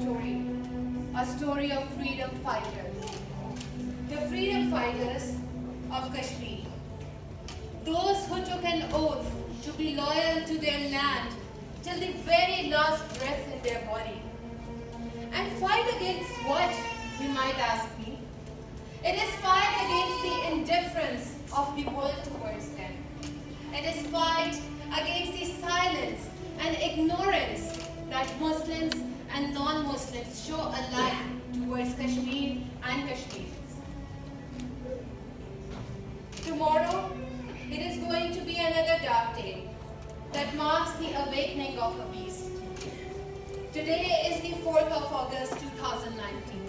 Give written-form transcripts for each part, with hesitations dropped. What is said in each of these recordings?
a story of freedom fighters. The freedom fighters of Kashmir. Those who took an oath to be loyal to their land till the very last breath in their body. And fight against what, you might ask me? It is fight against the indifference of the world towards them. It is fight against the silence and ignorance that Muslims and non-Muslims show alike towards Kashmir and Kashmiris. Tomorrow, it is going to be another dark day that marks the awakening of a beast. Today is the 4th of August 2019,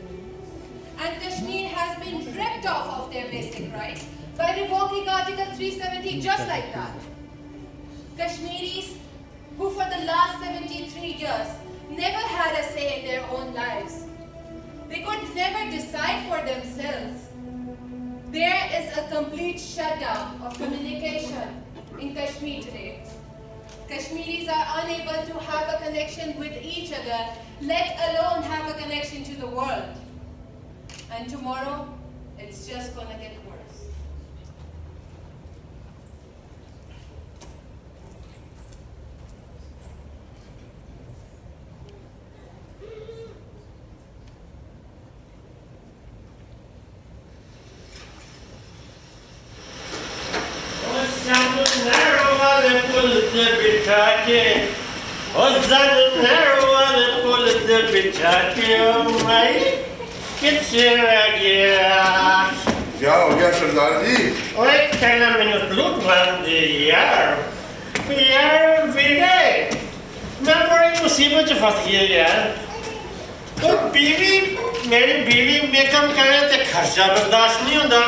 and Kashmir has been ripped off of their basic rights by revoking Article 370 just like that. Kashmiris, who for the last 73 years never had a say in their own lives, they could never decide for themselves. There is a complete shutdown of communication in Kashmir today. Kashmiris are unable to have a connection with each other, let alone have a connection to the world. And tomorrow, it's just gonna get worse. क्या हो गया सरदार जी? ओए कहना मैंने लूट बंद यार वीरे मैं बड़ी मुसीबत च फस गया यार। तो मेरी बीवी मेकअप करे तो खर्चा बर्दाश्त नहीं होता,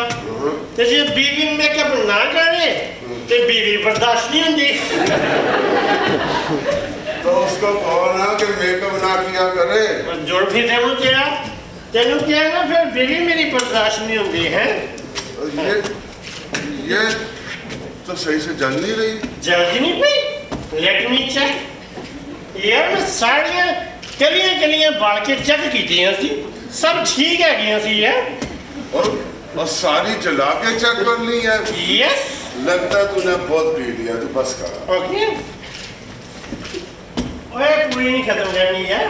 तो जो बीवी मेकअप ना करे तो बीवी बर्दाश्त नहीं होती। तो उसको कहो ना कि मेकअप ना किया करे। जोड़ भी तेनू क्या है ना, फिर बीवी मेरी बर्दाश्त नहीं होती है। ये तो सही से जल नहीं रही। जल्दी नहीं पई, लेट मी चेक। यार मैं सारियां कलियां बाल के चेक कीतियां सी, सब ठीक है गया सी यार। और सारी जला के चेक कर ली है। यस। लगता है तूने बहुत पी लिया, तू बस कर। ओके। ओए पूरी नहीं खत्म करनी यार।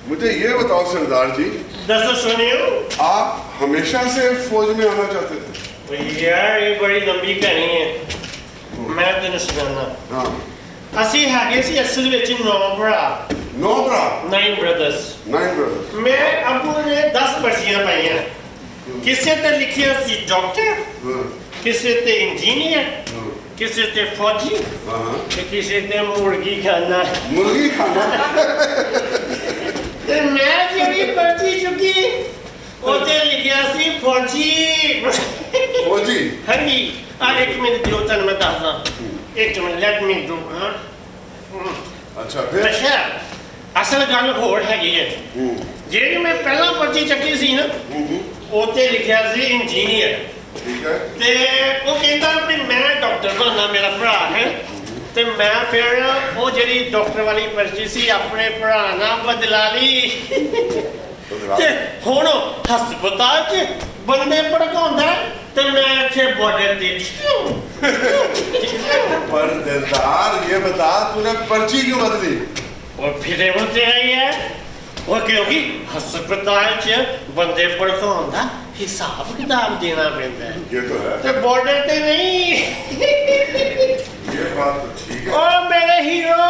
मुझे ये बताओ सरदार जी, दसो सुनियो, आप हमेशा से फौज में आना चाहते थे? यार ये बड़ी लंबी कहानी है, मैं तेन सुनाना। हाँ। ਅਸੀਂ ਹੈਗੇ ਸੀ ਅਸਲ ਵਿੱਚ 9 ਭਰਾ। 9 ਭਰਾ? 9 brothers। 9 brothers। मैं अबू ने 10 पर्चियां पाइयां। किसी ते लिखिया सी डॉक्टर, किसी ते इंजीनियर, किसी ते फौजी, किसी ते मुर्गी खाना। मुर्गी खाना? ते मैं जेडी पर्ची चुकी ओते लिखिया सी फौजी। फौजी? हाँ जी। एक मिनट दो तन मैं दसदा। एक मिनट लेट मी डू। अच्छा फिर? अच्छा असल गल होर हैगी है, जेडी मैं पहला पर्ची चक्की सी ना ओते लिखिया सी इंजीनियर। ठीक है। ते वो कहता भी मैं डॉक्टर बनना, मेरा भरा है। ते मैं फिर वो जेडी डॉक्टर वाली पर्ची सी अपने भरा नाल बदला ली। ते हुण हस्पताल च बंदे भड़काउंदा ते मैं इत्थे बॉर्डर ते। पर दिलदार ये बता, तूने पर्ची क्यों बदली? और फिर वो तेरा है वो क्योंकि हस्पताल च बंदे भड़काउंदा हिसाब किताब देना पैंदा है। ये तो है। ते बॉर्डर ते नहीं। ये बात तो ठीक है। ओ मेरे हीरो,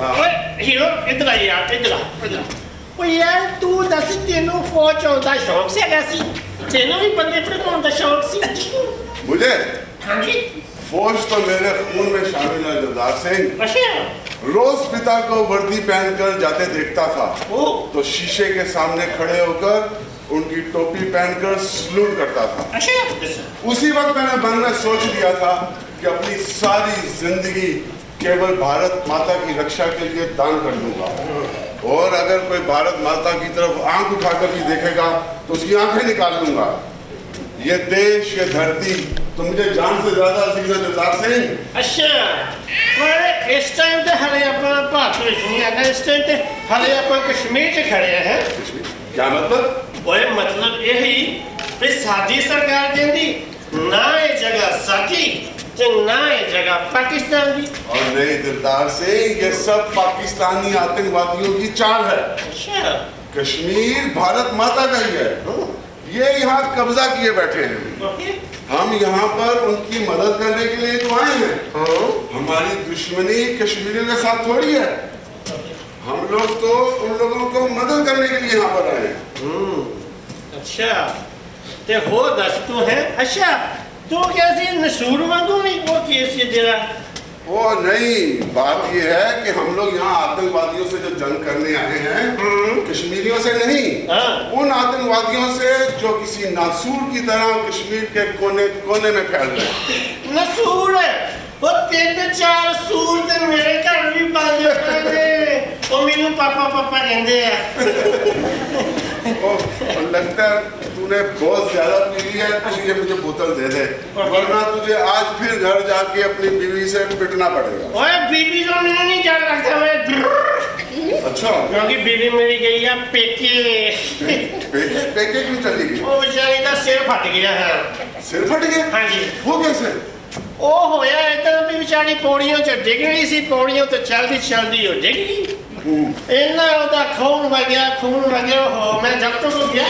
ओए हीरो इधर आ यार, इधर आ। ओ यार तू दस तेनू फौज होता शौक से हैगा सी, तेनू भी बंदे भड़काउन दा शौक सी? मुझे? हाँ जी। फौज तो मेरे खून में शामिल है दिलदार सिंह। अच्छा। रोज पिता को वर्दी पहनकर जाते देखता था, तो शीशे के सामने खड़े होकर उनकी टोपी पहनकर सलूट करता था। अच्छा। उसी वक्त मैंने मन में सोच लिया था कि अपनी सारी जिंदगी केवल भारत माता की रक्षा के लिए दान कर दूंगा, और अगर कोई भारत माता की तरफ आंख उठाकर भी देखेगा तो उसकी आंखें निकाल लूंगा। ये देश, ये धरती तो मुझे जान से ज्यादा अजीज है जरदार सिंह। अच्छा, पर इस टाइम ते हले अपना भारत विच नहीं आना, इस टाइम ते हले अपना कश्मीर च खड़े हैं। क्या मतलब? ओए मतलब यही भी साडी सरकार कहती ना ये जगह साडी ते ना ये जगह पाकिस्तान दी। और नहीं दिलदार सिंह, ये सब पाकिस्तानी आतंकवादियों की चाल है। अच्छा, कश्मीर भारत माता का ही है। ये यहाँ कब्जा किए बैठे हैं। ओके, हम यहाँ पर उनकी मदद करने के लिए तो आए हैं। हमारी दुश्मनी कश्मीरियों के साथ थोड़ी है। हम लोग तो उन लोगों को मदद करने के लिए यहाँ पर आए हैं। अच्छा, ते हो दस तू है। अच्छा, तो कैसे नसूर वांगू नहीं वो केस ये तेरा? वो नहीं, बात ये है कि हम लोग यहाँ आतंकवादियों से जो जंग करने आए हैं, कश्मीरियों से नहीं, हाँ। उन आतंकवादियों से जो किसी नासूर की तरह कश्मीर के कोने कोने में फैल रहे हैं। नसूर है वो, 3-4 सूर ते मेरे घर भी पाले पड़े। वो मेनू पापा पापा कहते हैं। और लगता है तूने बहुत ज्यादा पी ली है, इसलिए मुझे बोतल दे दे, वरना तुझे आज फिर घर जाके अपनी बीवी से पिटना पड़ेगा। ओए बीवी तो मैंने नहीं जान रखता मैं। अच्छा, क्योंकि बीवी मेरी गई है पेके। पेके क्यों चली गई? वो बेचारी का सिर फट गया है। सिर फट गया? हाँ जी। वो कैसे? ਉਹ ਹੋਇਆ ਇਦਾਂ ਵੀ ਵਿਚਾਰੀ ਪੌੜੀਆਂ 'ਚ ਡਿੱਗ ਰਹੀ ਸੀ, ਪੌੜੀਆਂ ਤੋਂ ਚਲਦੀ ਚਲਦੀ ਉਹ ਡਿੱਗ ਗਈ। ਇੰਨਾ ਉਹਦਾ ਖੂਨ ਵਗਿਆ ਹੋ। ਮੈਂ ਡਾਕਟਰ ਕੋਲ ਗਿਆ,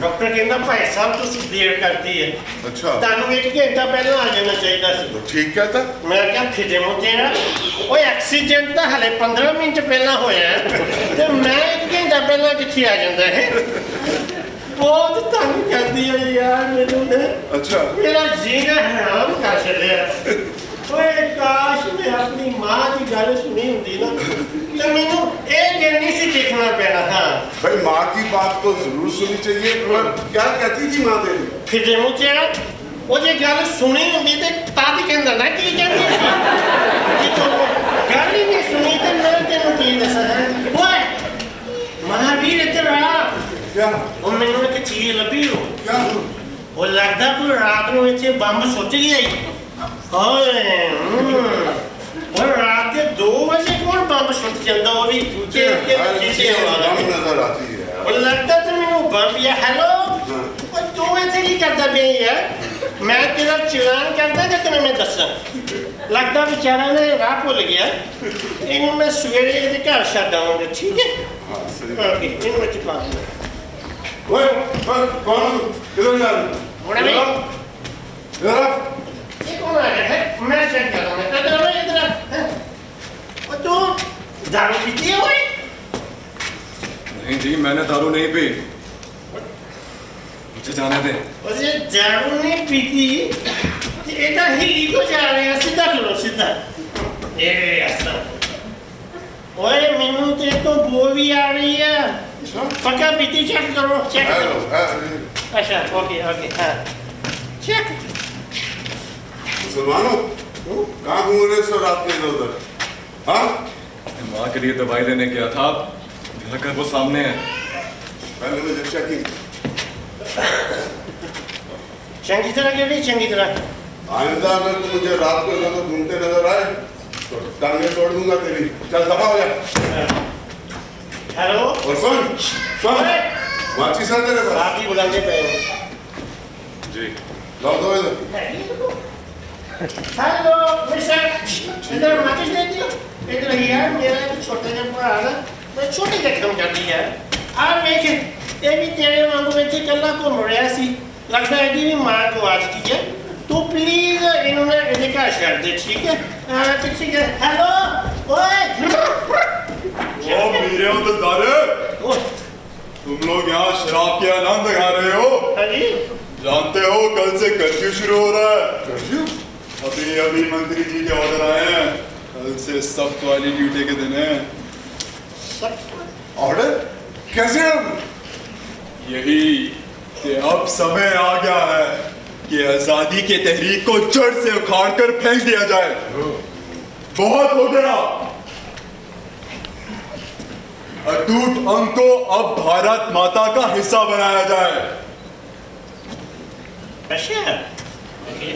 ਡਾਕਟਰ ਕਹਿੰਦਾ ਭਾਈ ਸਾਹਿਬ ਤੁਸੀਂ ਦੇਰ ਕਰਤੀ ਹੈ, अच्छा, ਤੁਹਾਨੂੰ 1 ਘੰਟਾ ਪਹਿਲਾਂ ਆ ਜਾਣਾ ਚਾਹੀਦਾ ਸੀ। तो ठीक क्या था? ਮੈਂ ਕਿਹਾ ਫਿਜੇ ਮੁੱਤੇਰਾ, ਉਹ ਐਕਸੀਡੈਂਟ ਤਾਂ ਹਲੇ 15 ਮਿੰਟ ਪਹਿਲਾਂ ਹੋਇਆ ਹੈ, ਤੇ ਮੈਂ 1 ਘੰਟਾ ਪਹਿਲਾਂ ਕਿੱਥੇ ਆ ਜਾਂਦਾ ਹੈ। ਬਹੁਤ ਤੰਗ ਕਰਦੀ ਹੈ ਯਾਰ ਮੈਨੂੰ ਨੇ। अच्छा, मेरा जीना हराम कर छड़िया। ओए काश मैं अपनी मां की गल सुनी हुंदी ना, तो मैनू ये दिन नहीं सी देखना पैना। हाँ भाई माँ की बात तो जरूर सुननी चाहिए, पर क्या कहती थी माँ तेरी? फिजे मुझे वो जे गल सुनी हुंदी ते तादी कहंदा ना की कहंदी सी कि तो गल ही नहीं सुनी ते मैं तेनू की दसां। ओए महावीर इधर आ। क्या? ਉਹ ਮੈਨੂੰ ਇੱਕ ਚੀਜ਼ ਲੱਭੀ ਹੋ। क्या? ਉਹ ਲੱਗਦਾ ਕੋਈ ਰਾਤ ਨੂੰ ਇੱਥੇ ਬੰਬ ਸੁੱਟ ਗਿਆ ਈ। ਹਾਏ ਉਹ ਰਾਤ ਦੇ 2 ਵਜੇ ਕੌਣ ਬੰਬ ਸੁੱਟ ਜਾਂਦਾ? ਉਹ ਵੀ तुझे हर चीज गम नजर आती है। ਉਹ ਲੱਗਦਾ ਤੇ ਮੈਨੂੰ ਬੰਬ या ਹੈਲੋ ਉਹ ਤੂੰ ਇੱਥੇ ਕੀ ਕਰਦਾ ਪਿਆ ਯਾਰ? ਮੈਂ ਤੇਰਾ ਚਲਾਨ ਕਰਦਾ ਕਿ ਤੈਨੂੰ ਮੈਂ ਦੱਸਾਂ? ਲੱਗਦਾ ਵਿਚਾਰਾ ਨੇ ਰਾਹ ਭੁੱਲ ਗਿਆ। ਇਹਨੂੰ ਮੈਂ ਸਵੇਰੇ ਇਹਦੇ ਘਰ ਛੱਡ ਆਵਾਂਗਾ, ਠੀਕ ਹੈ? हाँ, सही। ਓਕੇ, ਇਹਨੂੰ ਇੱਥੇ ਪਾ ਦੇ। ओए, ओए, कौन? किधर जा रहे? मुड़ा नहीं। इधर आ। ये कौन आ गया है? मैं चेक कर रहा हूँ। इधर आ, इधर आ। और तू दारू पीती है भाई? नहीं जी, मैंने दारू नहीं पी, मुझे जाने दे। और ये दारू नहीं पीती, तो इधर ही को जा रहे हैं। सीधा करो, सीधा। ये ऐसा। ओए मिनू ते तो बो भी आ रही है। पक्का पीती चेक करो, चेक हेलो, करो। अच्छा, ओके, ओके, हाँ। चेक। मुसलमानों, कहाँ घूम रहे हो रात के इधर उधर? हाँ? माँ के लिए दवाई लेने गया था, घर वो सामने है। पहले मुझे चेकिंग। चंगी तरह के लिए चंगी तरह। आइंदा अगर तुम मुझे रात को इधर घूमते नजर आए तो टांगे तोड़ दूंगा तेरी। चल दफा हो जा। हेलो। और सुन, माची सर तेरे पास। आप ही बुलाने पे हैं। जी। लाओ दो इधर। हेलो मिस्टर, इधर माचिस दे दियो। इधर ही यार मेरा एक छोटे से भरा ना, मैं छोटे से काम कर दिया है। आप देखे ये भी तेरे वांगू में कल्ला को मरिया सी लगता है कि मां को आज की है। तो प्लीज इन्होंने इधर का शर्ट दे, ठीक है? ठीक है। हेलो ओए ओ मेरे उधर, तुम लोग यहाँ शराब के आनंद खा रहे हो। हाँ जी। जानते हो कल से कर्फ्यू शुरू हो रहा है। कर्फ्यू? अभी अभी मंत्री जी के ऑर्डर आए हैं, कल से सख्त वाली ड्यूटी के दिन है। ऑर्डर? कैसे? यही कि अब समय आ गया है कि आजादी की तहरीक को जड़ से उखाड़कर फेंक दिया जाए। बहुत हो गया। अटूट अंग को अब भारत माता का हिस्सा बनाया जाए। अच्छा ओके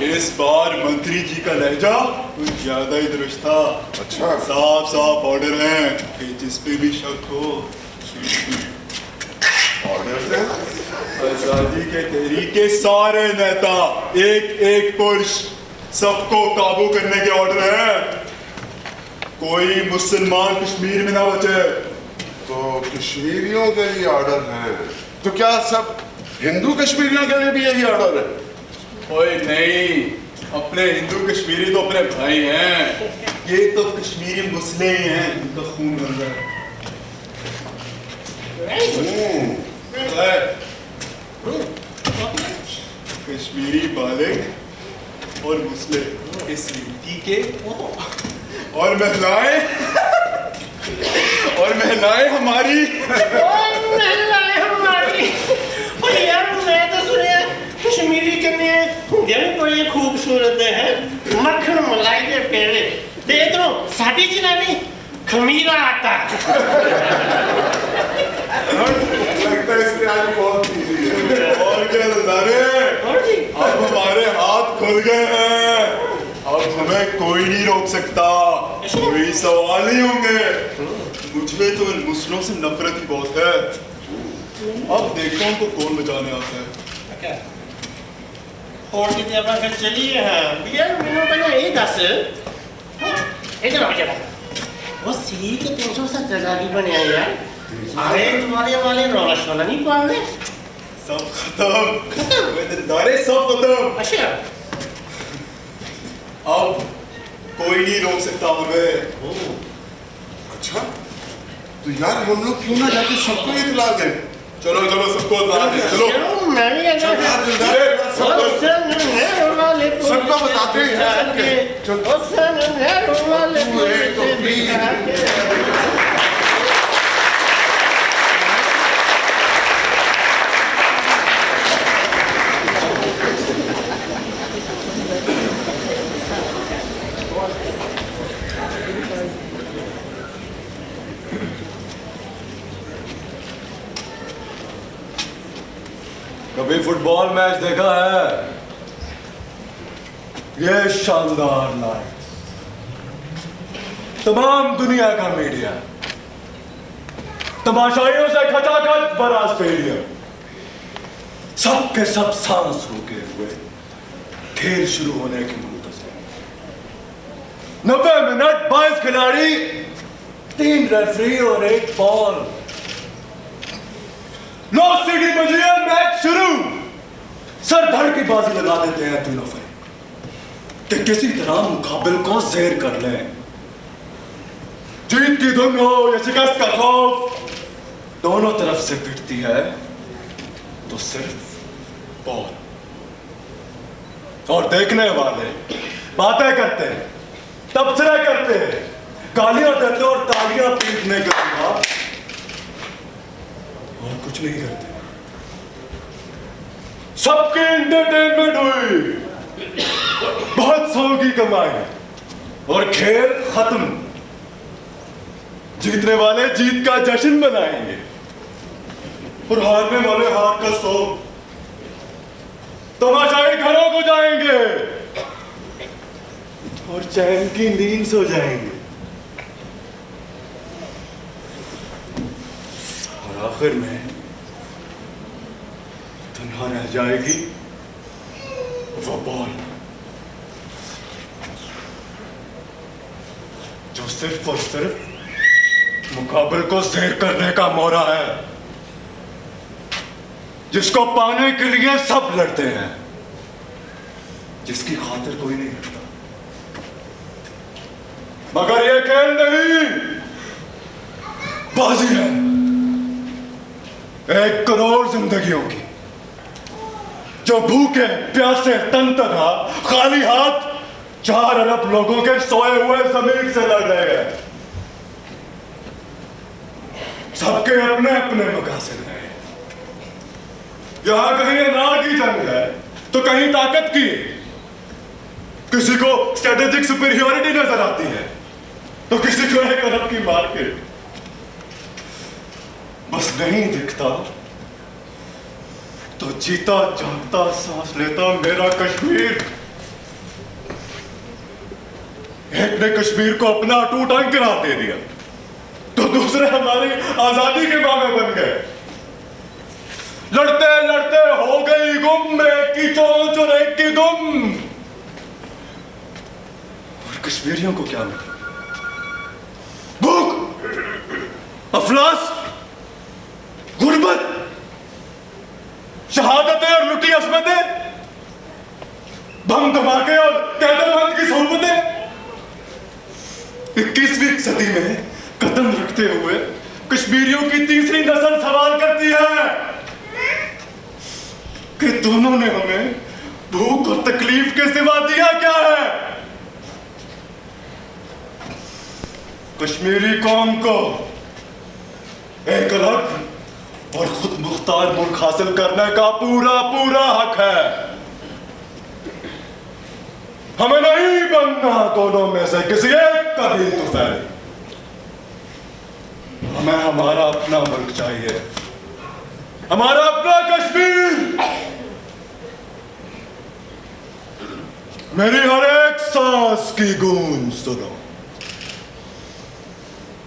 इस बार मंत्री जी का लहजा कुछ ज्यादा ही दुरुस्त था। अच्छा। साफ साफ ऑर्डर है कि जिस पे भी शक हो। ऑर्डर से आजादी के तहरीक के सारे नेता, एक एक पुरुष, सबको काबू करने के ऑर्डर है। कोई मुसलमान कश्मीर में ना बचे। तो कश्मीरियों के लिए ऑर्डर है, तो क्या सब हिंदू कश्मीरियों के लिए भी यही ऑर्डर है? ओए नहीं, अपने हिंदू कश्मीरी तो अपने भाई हैं। ये तो कश्मीरी मुस्लिम ही हैं, इनका खून बन रहा है। कश्मीरी बालिग और मुस्लिम इस युवती के और महिलाएं हमारी। महिलाएं हमारी। और यार मैं तो सुनिया कश्मीरी कन्या दिल बड़ी खूबसूरत है, मक्खन मलाई दे पेड़े ते इधरों साडी जनानी खमीरा आता। लगता है इसलिए आज बहुत इजी है। और क्या नजारे, अब हमारे हाथ खुल गए हैं। अब हमें कोई नहीं रोक सकता, कोई सवाल नहीं होंगे। मुझे तो इन मुस्लिमों से नफरत ही बहुत है। अब देखता हूँ को कौन बचाने आता है। और कितने अपना फिर चलिए। हाँ यार मैंने पहले यही दस इधर आ जा। वो सी के 370 जागी बने हैं यार। सारे तुम्हारे वाले रोला शोला नहीं पाल रहे। सब खत्म, दारे सब खत्म। अच्छा अब कोई नहीं रोक सकता हमें। अच्छा, तो यार हम लोग क्यों ना जाके सबको इतला दें? चलो चलो सबको इतला दें, चलो। मैं भी सबको बताते हैं। कभी फुटबॉल मैच देखा है? ये शानदार नाइट, तमाम दुनिया का मीडिया, तमाशाइयों से खचाखच भरा स्टेडियम, सब के सब सांस रोके हुए खेल शुरू होने की मुंतज़िर। 90 मिनट, 22 खिलाड़ी, 3 रेफरी और 1 बॉल। 9 सीटी बजी है, मैच शुरू। सर धड़ की बाजी लगा देते हैं तीनों फरीक कि किसी तरह मुकाबिल को ज़ेर कर लें। जीत की धुन हो या शिकस्त का खौफ, दोनों तरफ से पिटती है तो सिर्फ बॉल। और देखने वाले बातें करते हैं, तबसरे करते हैं, गालियां देते और तालियां पीटने के बाद और कुछ नहीं करते। सबकी एंटरटेनमेंट हुई, बहुत सौ की कमाई और खेल खत्म। जीतने वाले जीत का जश्न मनाएंगे और हारने वाले हार का शोक। तमाशाई घरों को जाएंगे और चैन की नींद सो जाएंगे। और आखिर में तन्हा रह जाएगी वो बॉल जो सिर्फ और सिर्फ मुकाबले को ज़ेर करने का मोरा है, जिसको पाने के लिए सब लड़ते हैं, जिसकी खातिर कोई नहीं लड़ता। मगर ये खेल नहीं, बाजी है 1 करोड़ जिंदगियों की, जो भूखे प्यासे तन तक खाली हाथ 4 अरब लोगों के सोए हुए जमीन से लड़ रहे हैं। सबके अपने अपने मकासद हैं। यहां कहीं अनार की जंग है तो कहीं ताकत की। किसी को स्ट्रेटेजिक सुपीरियरिटी नजर आती है तो किसी को 1 अरब की मार्केट। बस नहीं दिखता जीता जागता सांस लेता मेरा कश्मीर। एक ने कश्मीर को अपना अटूट अंग करार दे दिया तो दूसरे हमारी आजादी के मामे बन गए। लड़ते लड़ते हो गई गुम, एक की चोंच और एक की दुम। और कश्मीरियों को क्या मिला? भूख, अफलास, गुर्बत, शहादतें और लुटी अस्मतें, बम धमाके और कैदरबंद की सोहबतें। 21वीं सदी में कदम रखते हुए कश्मीरियों की तीसरी नस्ल सवाल करती है कि दोनों ने हमें भूख और तकलीफ के सिवा दिया क्या है? कश्मीरी कौम को एक अलग और खुद मुख्तार मुल्क हासिल करने का पूरा पूरा हक है। हमें नहीं बनना दोनों में से किसी एक का भी तुफैल। हमें हमारा अपना मुल्क चाहिए, हमारा अपना कश्मीर। मेरी हर एक सांस की गूंज सुनो।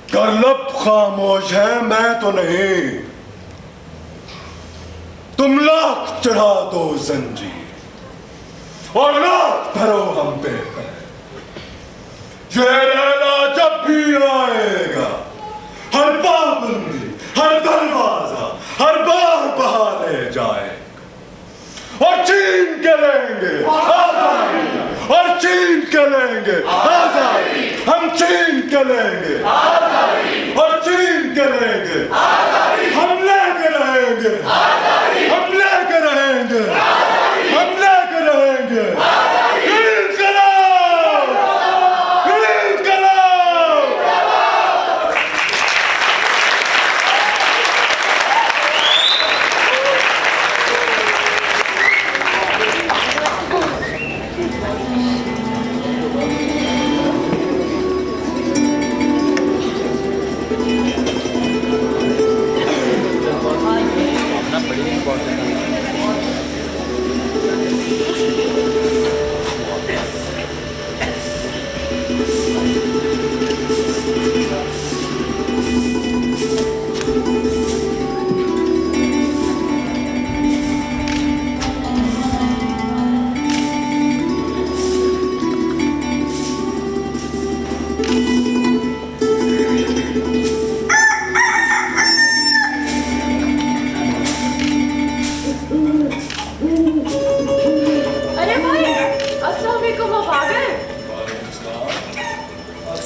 कर लब खामोश है मैं तो नहीं, तुम लाख चढ़ा दो जंजीर और लाख धरो हम पे। ये लैला जब भी आएगा, हर पाबंदी, हर दरवाजा, हर बार बहाने जाए और छीन के लेंगे आजादी, और छीन के लेंगे आजादी। हम छीन के लेंगे आजादी और छीन के लेंगे आजादी। हम लेके रहेंगे आजादी, हम लेके रहेंगे आजादी, हम लेके रहेंगे आजादी। इंकलाब, इंकलाब।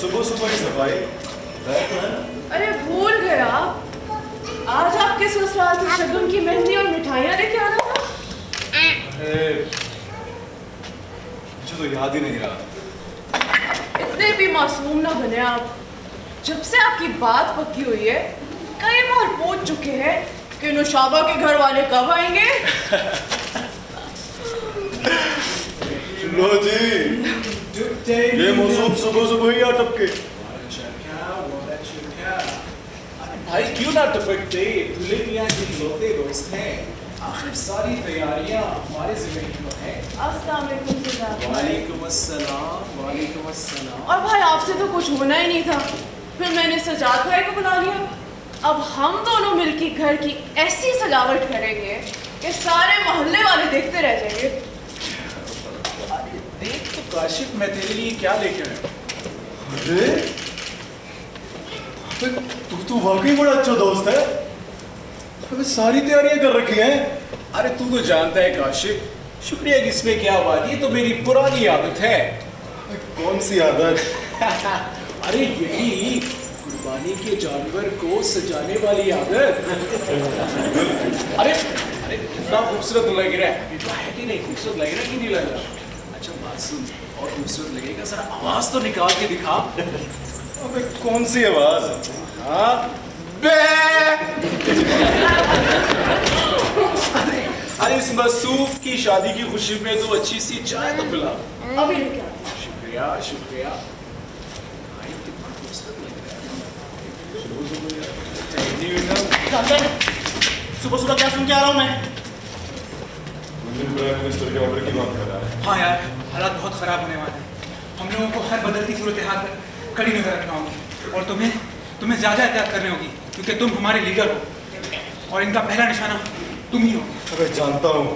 सुबह सुबह ही सफाई। अरे भूल गया, आज आपके ससुराल से शगुन की मेहंदी और मिठाइयाँ लेके आना था। अरे मुझे तो याद ही नहीं रहा। इतने भी मासूम ना बने आप। जब से आपकी बात पक्की हुई है, कई बार पूछ चुके हैं कि नुशाबा के घर वाले कब आएंगे। लो जी, ये मौसम सुबह सुबह ही आ टपके। भाई क्यों ना टपकते, दूल्हे मियां के इकलौते दोस्त हैं। आखिर सारी तैयारियां हमारे जिम्मे में है। अस्सलाम वालेकुम सजाद। वालेकुम अस्सलाम, वालेकुम अस्सलाम। और भाई आपसे तो कुछ होना ही नहीं था, फिर मैंने सजाद भाई को बुला लिया। अब हम दोनों मिलकर घर की ऐसी सजावट करेंगे कि सारे मोहल्ले वाले देखते रह जाएंगे। देख तो काशिफ, मैं तेरे लिए क्या लेके आया। अरे तू वाकई बड़ा अच्छा दोस्त है। अबे सारी तैयारियां कर रखी हैं। अरे तू तो जानता है काशिफ, शुक्रिया की इसमें क्या बात, ये तो मेरी पुरानी आदत है। कौन सी आदत? अरे यही कुर्बानी के जानवर को सजाने वाली आदत। अरे अरे कितना खूबसूरत लग रहा है कि नहीं, खूबसूरत लग रहा है कि नहीं लग रहा? अच्छा बात सुन, और खूबसूरत लगेगा, जरा आवाज तो निकाल के दिखा। अबे कौन सी आवाज? हाँ बे। अरे इस मसूफ की शादी की खुशी में तो अच्छी सी चाय तो पिला। अभी लेके आते हैं। शुक्रिया शुक्रिया। भाई कितना खूबसूरत लग रहा है। सुबह सुबह क्या सुन के आ रहा हूँ मैं? पुतिन प्राइम मिनिस्टर के ऑर्डर की बात कर रहा है। हाँ यार, हालात बहुत खराब होने वाले हैं। हम लोगों को हर बदलती सूरत हाल पर कड़ी नजर रखना होगी और तुम्हें ज्यादा एहतियात करनी होगी क्योंकि तुम हमारे लीडर हो और इनका पहला निशाना तुम ही हो। अरे जानता हूँ,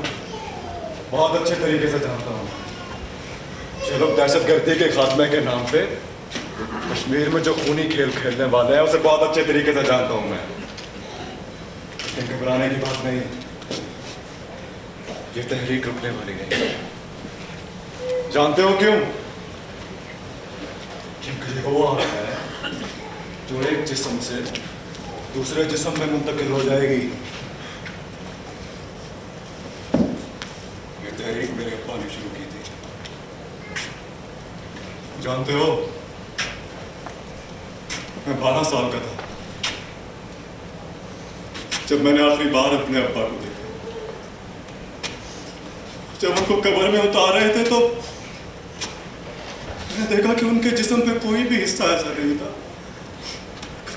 बहुत अच्छे तरीके से जानता हूँ। ये लोग दहशतगर्दी के खात्मे के नाम पे कश्मीर में जो खूनी खेल खेलने वाले हैं उसे बहुत अच्छे तरीके से जानता हूँ मैं। लेकिन घबराने की बात नहीं, ये तहरीक रुकने वाली नहीं। जानते हो क्यों? क्योंकि ये वो आग है जो एक जिस्म से दूसरे जिस्म में मुंतकिल हो जाएगी। ये तहरीक मेरे अब्बा ने शुरू की थी। जानते हो, मैं 12 साल का था जब मैंने आखिरी बार अपने अब्बा को देखा। जब उनको कब्र में उतार रहे थे तो मैंने देखा कि उनके जिस्म पे कोई भी हिस्सा ऐसा नहीं था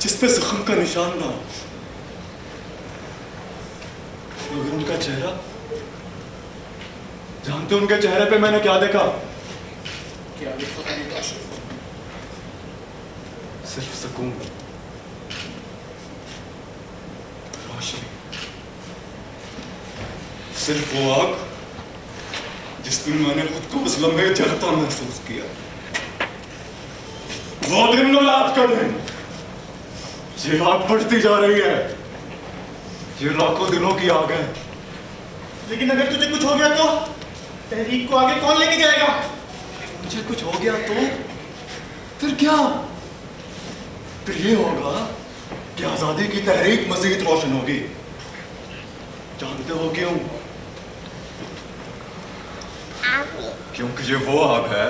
जिस पे जख्म का निशान ना हो, मगर उनका चेहरा, जानते हो उनके चेहरे पे मैंने क्या देखा? क्या देखा? सिर्फ सुकून, रोशनी, सिर्फ वो आग जिस दिन मैंने खुद को उस लम्हे जलता महसूस किया। वो दिन आज का दिन, ये आग बढ़ती जा रही है। ये लाखों दिनों की आग है। लेकिन अगर तुझे कुछ हो गया तो तहरीक को आगे कौन लेके जाएगा? मुझे कुछ हो गया तो फिर क्या? फिर ये होगा कि आजादी की तहरीक मजीद रोशन होगी। जानते हो क्यों? क्योंकि ये वो आग है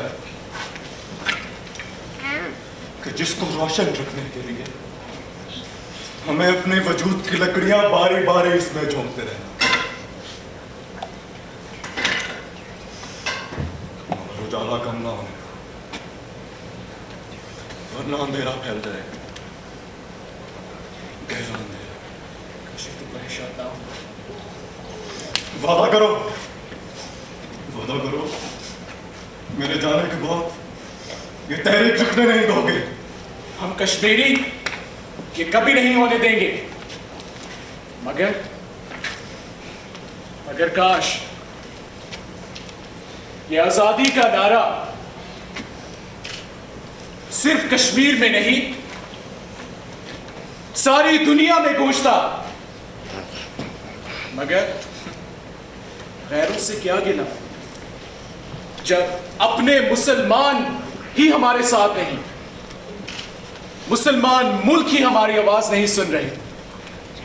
कि जिसको रोशन रखने के लिए हमें अपने वजूद की लकड़ियां बारी बारी इसमें झोंकते रहना। मगर उजाला कम ना होने, वरना अंधेरा फैल जाएगा। गहरा अंधेरा। कशिश तो परेशान ना हो। वादा करो, वादा करो, मेरे जाने के बाद ये तहरीक रुकने नहीं दोगे। हम कश्मीरी ये कभी नहीं होने देंगे। मगर काश ये आजादी का नारा सिर्फ कश्मीर में नहीं सारी दुनिया में गूंजता। मगर गैरों से क्या गिला जब अपने मुसलमान ही हमारे साथ नहीं, मुसलमान मुल्क ही हमारी आवाज नहीं सुन रहे।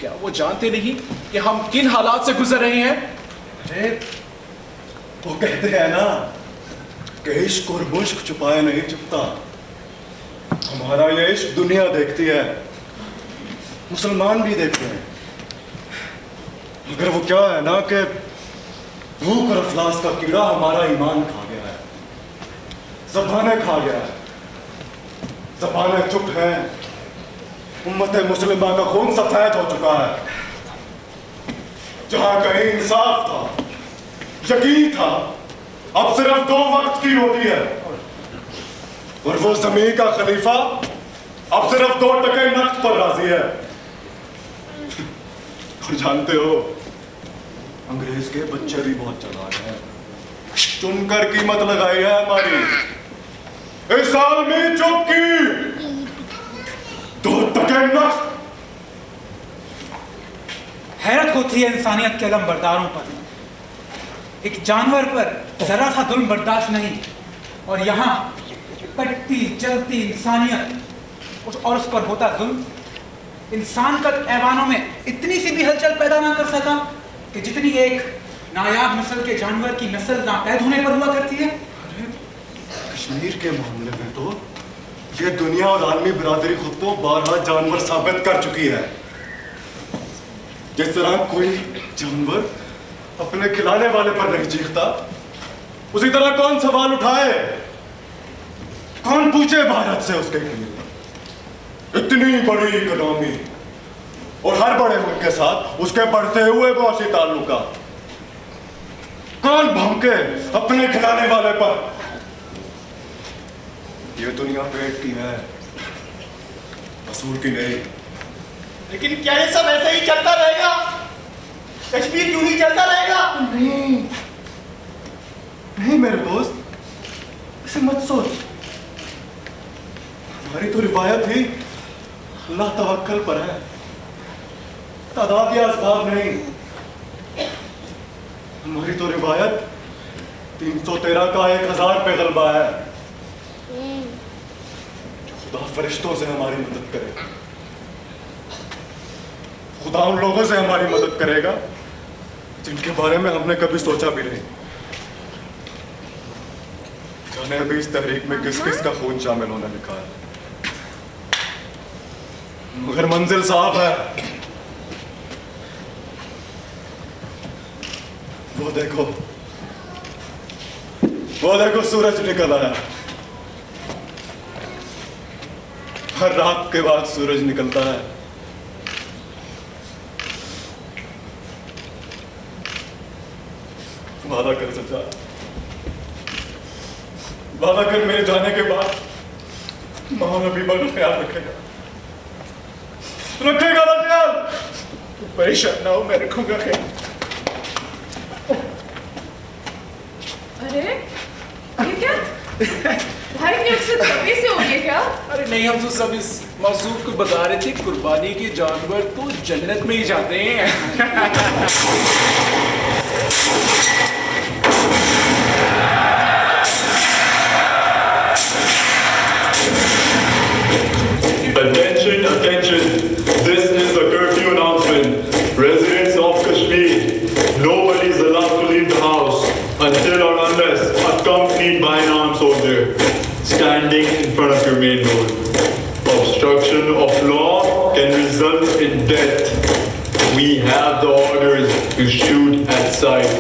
क्या वो जानते नहीं कि हम किन हालात से गुजर रहे हैं? अरे वो कहते हैं ना कि इश्क और मुश्क छुपाए नहीं चुपता। हमारा ये इश्क दुनिया देखती है, मुसलमान भी देखते हैं। मगर वो क्या है ना कि भूख और अफलास का कीड़ा हमारा ईमान खा गया है, ज़बानें खा गया है। ज़बानें चुप हैं, उम्मत मुस्लिमा का खून सफेद हो चुका है। जहां कहीं इंसाफ था, यकीन था, अब सिर्फ 2 वक्त की रोटी है। और वो जमीन का खलीफा अब सिर्फ 2 टके नफ्त पर राजी है। और जानते हो, अंग्रेज के बच्चे भी बहुत चालाक हैं। चुनकर कीमत लगाई है हमारी। इस आलमी चुप की 2 टके नफ्त। हैरत होती है इंसानियत के अलमबरदारों पर। एक जानवर पर जरा सा जुल्म बर्दाश्त नहीं, और यहाँ कटती जलती इंसानियत और उस पर होता जुल्म। इंसान का ऐवानों में इतनी सी भी हलचल पैदा ना कर सका कि जितनी एक नायाब नस्ल के जानवर की नस्ल नापैद होने पर हुआ करती है। कश्मीर के मामले में तो ये दुनिया और आलमी बिरादरी खुद को बारहा जानवर साबित कर चुकी है। जिस तरह कोई जानवर अपने खिलाने वाले पर नहीं चीखता, उसी तरह कौन सवाल उठाए, कौन पूछे भारत से उसके लिए? इतनी बड़ी इकोनॉमी और हर बड़े मुल्क के साथ उसके बढ़ते हुए मुआशी ताल्लुकात। कौन भौंके अपने खिलाने वाले पर? ये दुनिया पेट की है, असूल की नहीं। लेकिन क्या ये सब ऐसे ही चलता रहेगा? कश्मीर यूं ही चलता रहेगा? नहीं नहीं मेरे दोस्त, इसे मत सोच। हमारी तो रिवायत ही अल्लाह तवक्कल पर है, तादाद या असबाब नहीं। हमारी तो रिवायत 313 का 1000 पे गलबा है। खुदा फरिश्तों से हमारी मदद करेगा, खुदा उन लोगों से हमारी मदद करेगा जिनके बारे में हमने कभी सोचा भी नहीं। जाने अभी इस तहरीक में किस किस का खून शामिल होने लिखा है, मगर मंजिल साफ है। वो देखो सूरज निकल आया। हर रात के बाद सूरज निकलता है। वादा कर सच्चा, वादा कर मेरे जाने के बाद मां हबीबा का ख्याल रखेगा ना ख्याल? परेशान ना हो, मैं रखूंगा ख्याल। अरे ये क्या भाई ने उससे तभी से हो गया क्या? अरे नहीं, हम तो सब इस मौजूद को बता रहे थे, कुर्बानी के जानवर तो जन्नत में ही जाते हैं। Attention, attention. This is a curfew announcement. Residents of Kashmir, nobody is allowed to leave the house until or unless accompanied by an armed soldier standing in front of your main door. Obstruction of law can result in death. We have the orders to shoot at sight.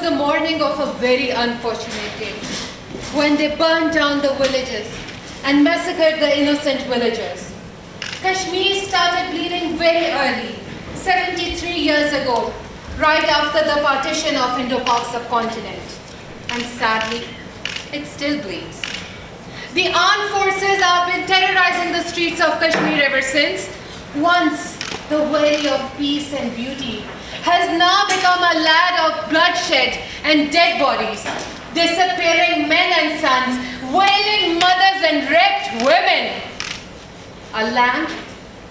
the morning of a very unfortunate day, when they burned down the villages and massacred the innocent villagers. Kashmir started bleeding very early, 73 years ago, right after the partition of Indo-Pak subcontinent. And sadly, it still bleeds. The armed forces have been terrorizing the streets of Kashmir ever since. Once the valley of peace and beauty has now become a land of bloodshed and dead bodies, disappearing men and sons, wailing mothers and raped women. A land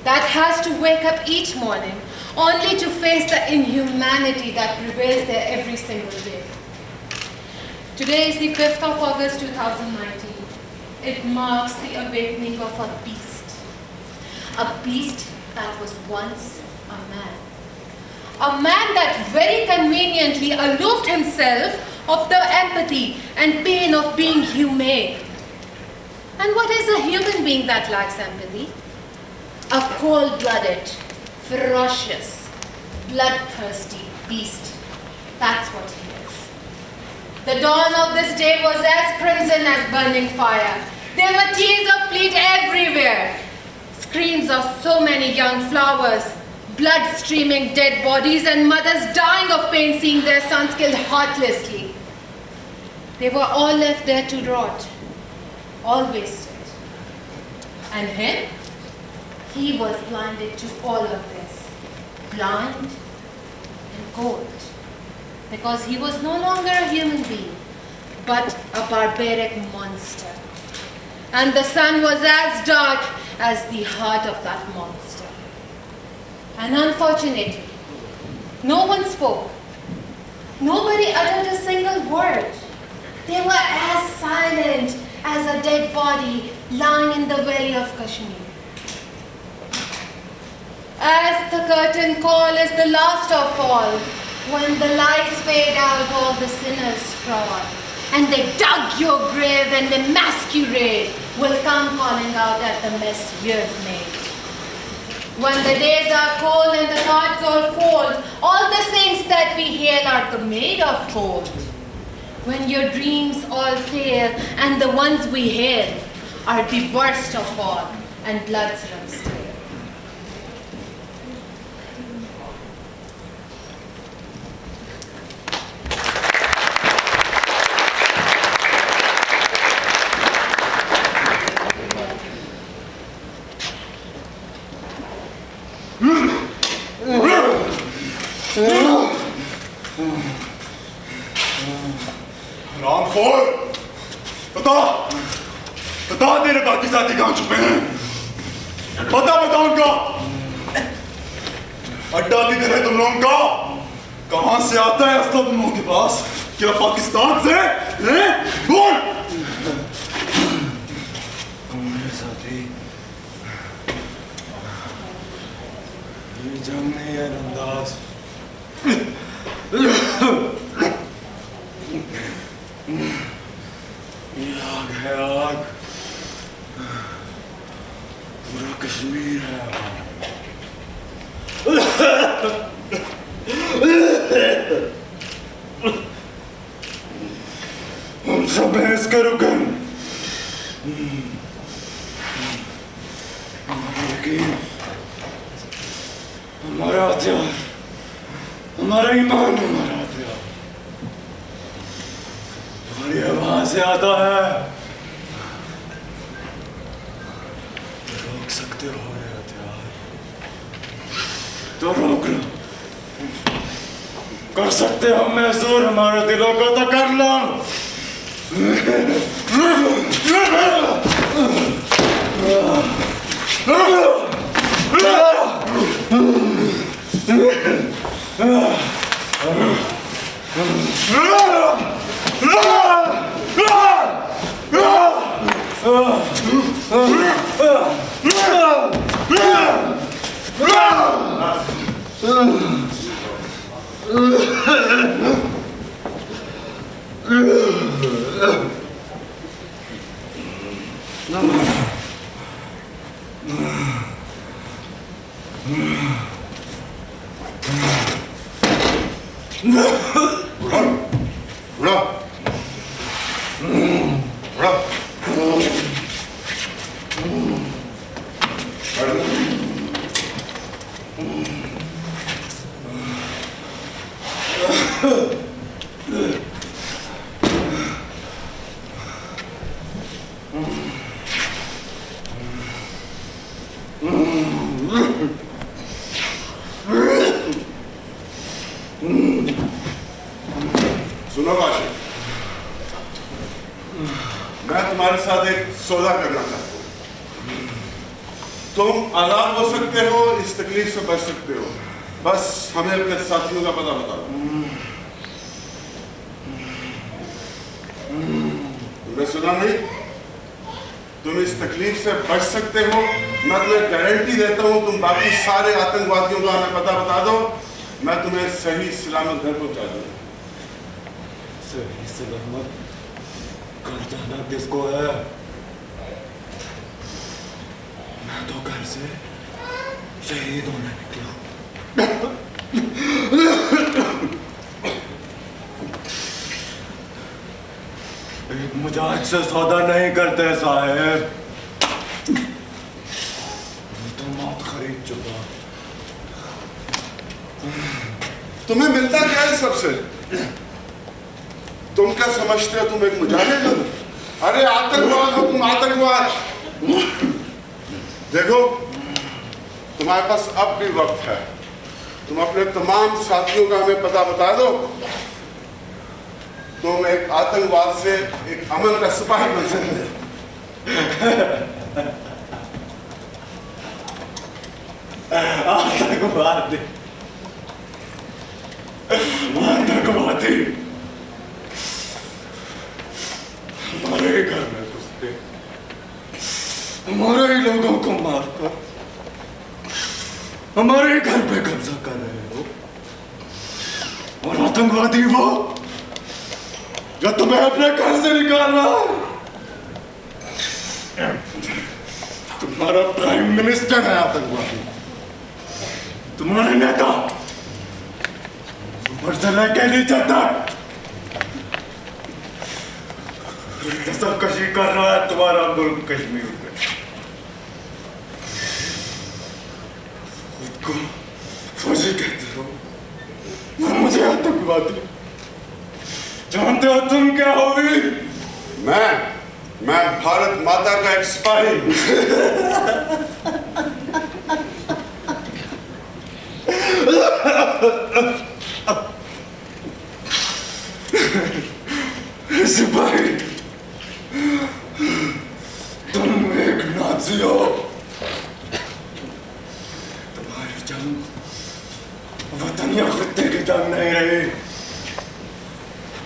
that has to wake up each morning only to face the inhumanity that prevails there every single day. Today is the 5th of August 2019. It marks the awakening of a beast that was once a man. A man that very conveniently aloofed himself of the empathy and pain of being humane. And what is a human being that lacks empathy? A cold-blooded, ferocious, bloodthirsty beast. That's what he is. The dawn of this day was as crimson as burning fire. There were tears of plead everywhere. Screams of so many young flowers, blood streaming dead bodies, and mothers dying of pain seeing their sons killed heartlessly. They were all left there to rot, all wasted. And him? He was blinded to all of this, blind and cold, because he was no longer a human being, but a barbaric monster. And the sun was as dark as the heart of that monster. And unfortunately, no one spoke. Nobody uttered a single word. They were as silent as a dead body lying in the valley of Kashmir. As the curtain call is the last of all, when the lights fade out, all the sinners crawl, and they dug your grave and the masquerade will come calling out at the mess you've made. When the days are cold and the cards all fold, all the saints that we hail are the made of gold. When your dreams all fail and the ones we hail are the worst of all and bloods run stale. रामखोर, बता तेरे बाकी साथी कहाँ छुपे हैं? बता उनका। अड्डा किधर है तुम लोगों का? कहाँ से आता है असला तुम लोगों के पास? क्या पाकिस्तान से? बोल। मेरे साथी, ये जंग नहीं है अंदाज। आग है आग, पूरा कश्मीर है आग। हम सब बहस करोगे, लेकिन हमारा हथियार, हमारा ईमान, हमारा हथियार तुम्हारी आवाज से आता है। रोक सकते हो ये हथियार तो रोक लो। कर सकते हो महसूर हमारे दिलों को तो कर लो। सुनो काशिफ, मैं तुम्हारे साथ एक सौदा करना चाहता हूँ। तुम आजाद हो सकते हो, इस तकलीफ से बच सकते हो, बस हमें अपने साथियों का पता बताओ। तुमने सुना नहीं? तुम इस तकलीफ से बच सकते हो, मैं तुम्हें गारंटी देता हूँ, तुम बाकी सारे आतंकवादियों का हमें पता बता दो, मैं तुम्हें सही सलामत घर पहुंचा दूंगा। सही सलामत घर जाना किसको है? मैं तो घर से शहीद होने निकला। एक मुजाहिद से सौदा नहीं करते साहेब, तो मौत खरीद चुका। तुम्हें मिलता क्या है सबसे? तुम क्या समझते हो तुम एक मुजाहिद हो? अरे आतंकवाद हो तुम, आतंकवाद। देखो, तुम्हारे पास अब भी वक्त है, तुम अपने तमाम साथियों का हमें पता बता दो, तुम एक आतंकवाद से एक अमन का सिपाही बन सकते हो। आतंकवादी, आतंकवादी हमारे ही घर में घुसते, हमारे ही लोगों को मारकर हमारे ही घर पे कब्जा कर रहे हो। और आतंकवादी वो जो तुम्हें अपने घर से निकाल रहा है। तुम्हारा प्राइम मिनिस्टर है आतंकवादी, तुम्हारे नेता ऊपर से लेके नीचे तक नस्लकशी कर रहा है तुम्हारा मुल्क कश्मीर में। खुद को फौजी कहते हो और मुझे आतंकवादी। जानते हो तुम क्या होगी? मैं भारत माता का एक सिपाही। सिपाही, तुम एक नाज़ी हो। तुम्हारी जंग वतन या खित्ते की जंग नहीं रही,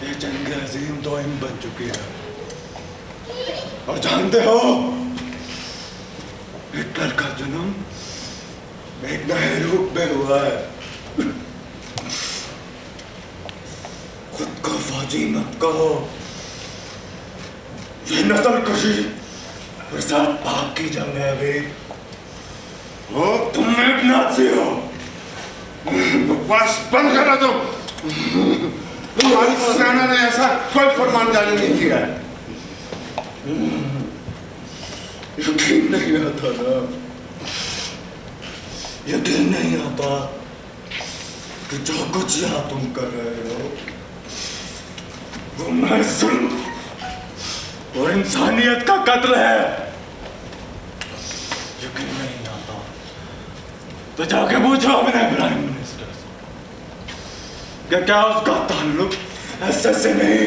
ये जंग अजीम दोइम बन चुकी है। और जानते हो, हिटलर का जन्म एक नए रूप में हुआ है। खुद को फौजी मत कहो, ये नस्लकशी और साथ पाक की जंग है वीर। हो तुम एक नाज़ी हो। बकवास बंद करो तुम। हमारी सेना ने ऐसा कोई फरमान जारी नहीं किया है। यकीन नहीं आता ना, यकीन नहीं आता कि जो कुछ यहाँ तुम कर रहे हो वो महज जुल्म और इंसानियत का कत्ल है। यकीन नहीं आता तो जाके पूछो अपने प्राइम मिनिस्टर से कि क्या उसका ताल्लुक ऐसे से नहीं,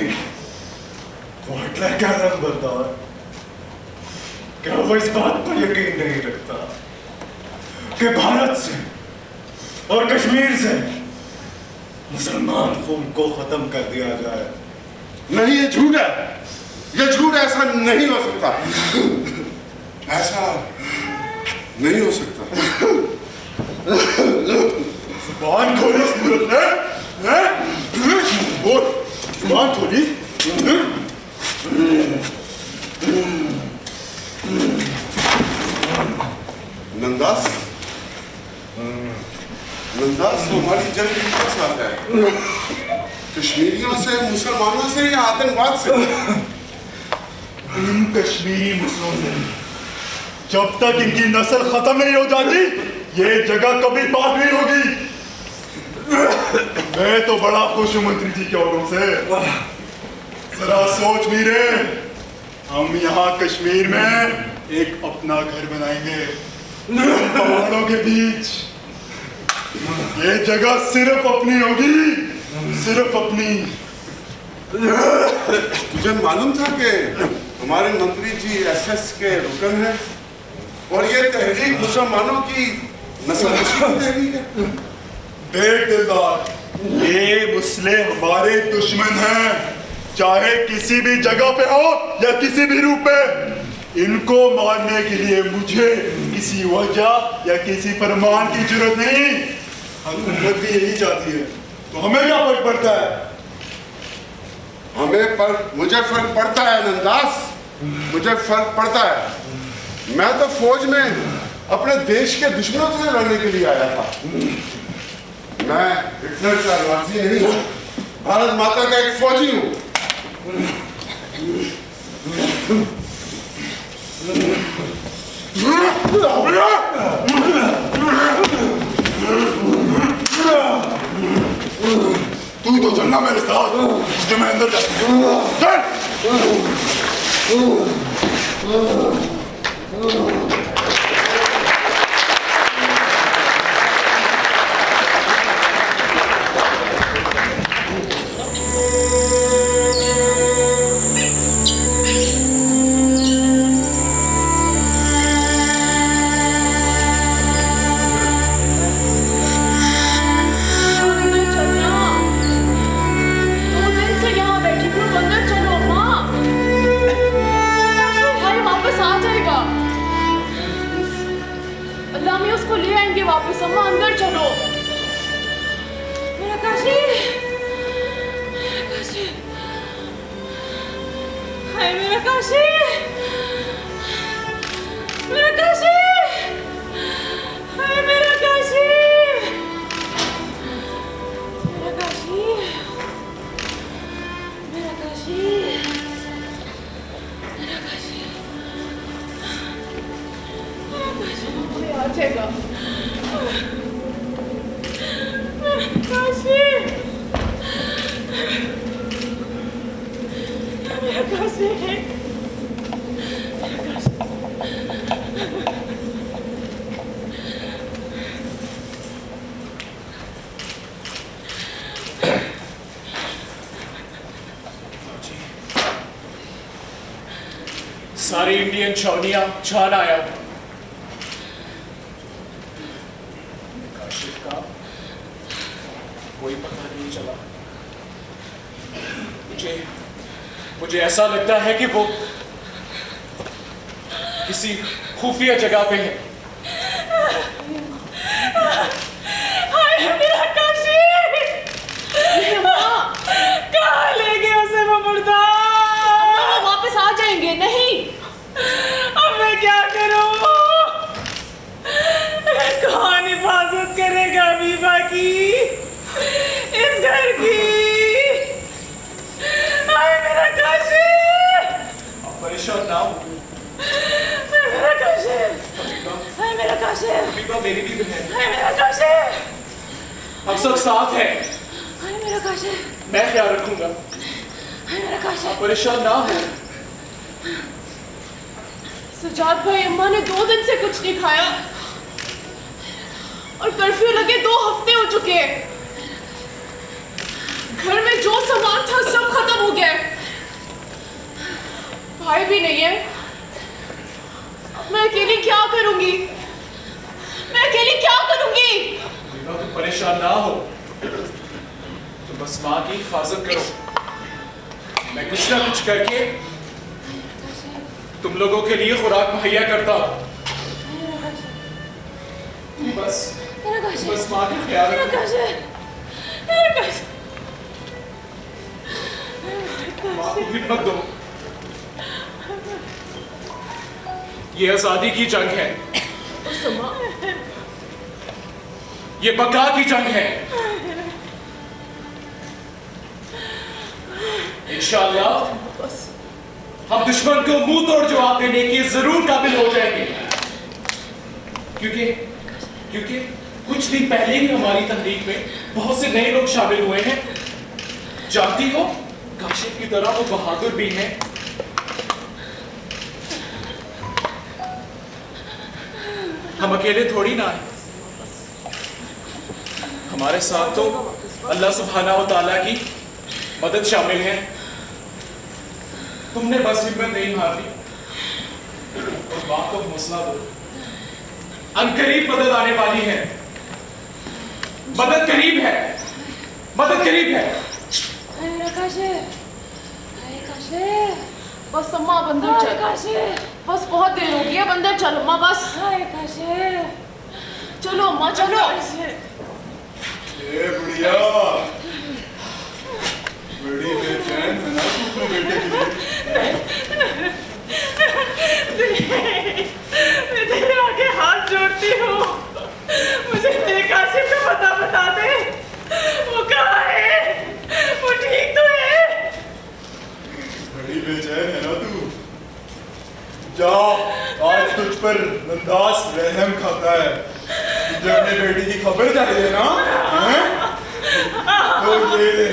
वो हिटलर का नंबरदार, क्या वो इस बात पर यकीन नहीं रखता कि भारत से और कश्मीर से मुसलमान खून को खत्म कर दिया जाए? नहीं, ये झूठ है, ये झूठ है, ऐसा नहीं हो सकता, ऐसा नहीं हो सकता। जुबान खोली सूरत है, बोल, जुबान खोली। नंदास, नंदास हमारी जंग किसके साथ है? कश्मीरियों से, मुसलमानों से या आतंकवाद से? इन कश्मीरी मुसलमानों जब तक इनकी नस्ल खत्म नहीं हो जाती ये जगह कभी पाक नहीं होगी। मैं तो बड़ा खुश हूं मंत्री जी के औरों से। जरा सोच भी रहे, हम यहाँ कश्मीर में एक अपना घर बनाएंगे पहाड़ों के बीच। ये जगह सिर्फ अपनी होगी, सिर्फ अपनी। तुझे मालूम था कि हमारे मंत्री जी एसएस के रुकन हैं और ये तहरीक मुसलमानों की नस्ल कशी की तहरीक है। देख दिलदार, ये मुस्ले हमारे दुश्मन हैं, चाहे किसी भी जगह पे हो या किसी भी रूप में। इनको मारने के लिए मुझे किसी वजह या किसी फरमान की जरूरत नहीं। हुकूमत भी यही चाहती है, तो हमें क्या फर्क पड़ता है? मुझे फर्क पड़ता है नंदास, मुझे फर्क पड़ता है। मैं तो फौज में अपने देश के दुश्मनों से लड़ने के लिए आया था। मैं हिटलर का नाज़ी नहीं हूं, भारत माता का एक फौजी हूं। तू तो चलना मेरे साथ, जो मैं अंदर जाता वापस। अम्मा अंदर चलो। मेरा काशी, काशी, हाय मेरा काशी, मेरा काशी, हाय मेरा काशी, मेरा काशी, मेरा काशी, मेरा काशी, मेरा काशी आ जाएगा। काशी, मेरा काशी, सारी इंडियन छावनियां छान आया। काशिफ का कोई पता नहीं चला। मुझे ऐसा लगता है कि वो किसी खुफिया जगह पे है। हाय मेरा काशी, कहाँ ले गए उसे वो मुर्दा? वो वापस आ जाएंगे। नहीं, अब मैं क्या करूं? कौन हिफाजत करेगा बीबा की, इस घर की? हाय मेरा काशी, परेशान ना हो। मेरा काशी, हाय मेरा काशी, बीबा मेरी भी बहन। हाय मेरा काशी, हम सब साथ हैं। हाय मेरा काशी, मैं ख्याल रखूंगा। हाय मेरा काशी। परेशान ना हो। सजाद भाई, अम्मा ने 2 दिन से कुछ नहीं खाया और कर्फ्यू लगे 2 हफ्ते हो चुके हैं। घर में जो सामान था सब खत्म हो गया। भाई भी नहीं है। अब मैं अकेली क्या करूंगी? मैं अकेली क्या करूंगी? बीबा तुम परेशान ना हो। तुम बस माँ की हिफाजत करो। मैं कुछ ना कुछ करके तुम लोगों के लिए खुराक मुहैया करता हूं। बस माँ का ख्याल रखो। माँ को हिम्मत दो। ये आजादी की जंग है, ये बका की जंग है। इंशाअल्लाह हम दुश्मन को मुंह तोड़ जवाब देने के जरूर काबिल हो जाएंगे। क्योंकि कुछ दिन पहले ही हमारी तहरीक में बहुत से नए लोग शामिल हुए हैं। जानती हो, काशिफ की तरह वो बहादुर भी हैं। हम अकेले थोड़ी ना हैं, हमारे साथ तो अल्लाह सुब्हाना व तआला की मदद शामिल है। तुमने बस हिम्मत नहीं हारनी और बात को हौसला दो। अनकरीब मदद आने वाली है, मदद करीब है, मदद करीब है। बस अम्मा अब अंदर चल। बस बहुत देर हो गई है, अंदर चल अम्मा बस। चलो अम्मा चलो। ए बुढ़िया, बड़ी बेचैन है ना तू अपने बेटे के लिए। मैं तेरे आगे हाथ जोड़ती हूँ, मुझे तेरे काशिफ का पता बता दे। वो कहाँ है? वो ठीक तो है? बड़ी बेचैन है ना तू। जा, आज तुझ पर नंदास रहम खाता है। तुझे अपने बेटी की खबर चाहिए ना? हैं? तो ये ले,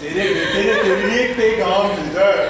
तेरे बेटे ने तेरे लिए एक पैगाम भेजा है।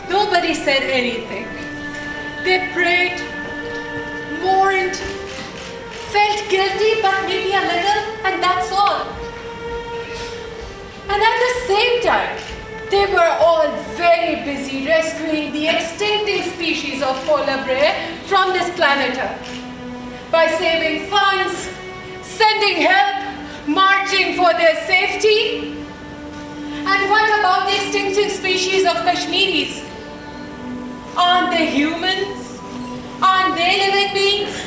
Nobody said anything. They prayed, mourned, felt guilty, but maybe a little, and that's all. And at the same time, they were all very busy rescuing the extincting species of polar bear from this planet Earth. By saving funds, sending help, marching for their safety. And what about the extincting species of Kashmiris? Aren't they humans? Aren't they living beings?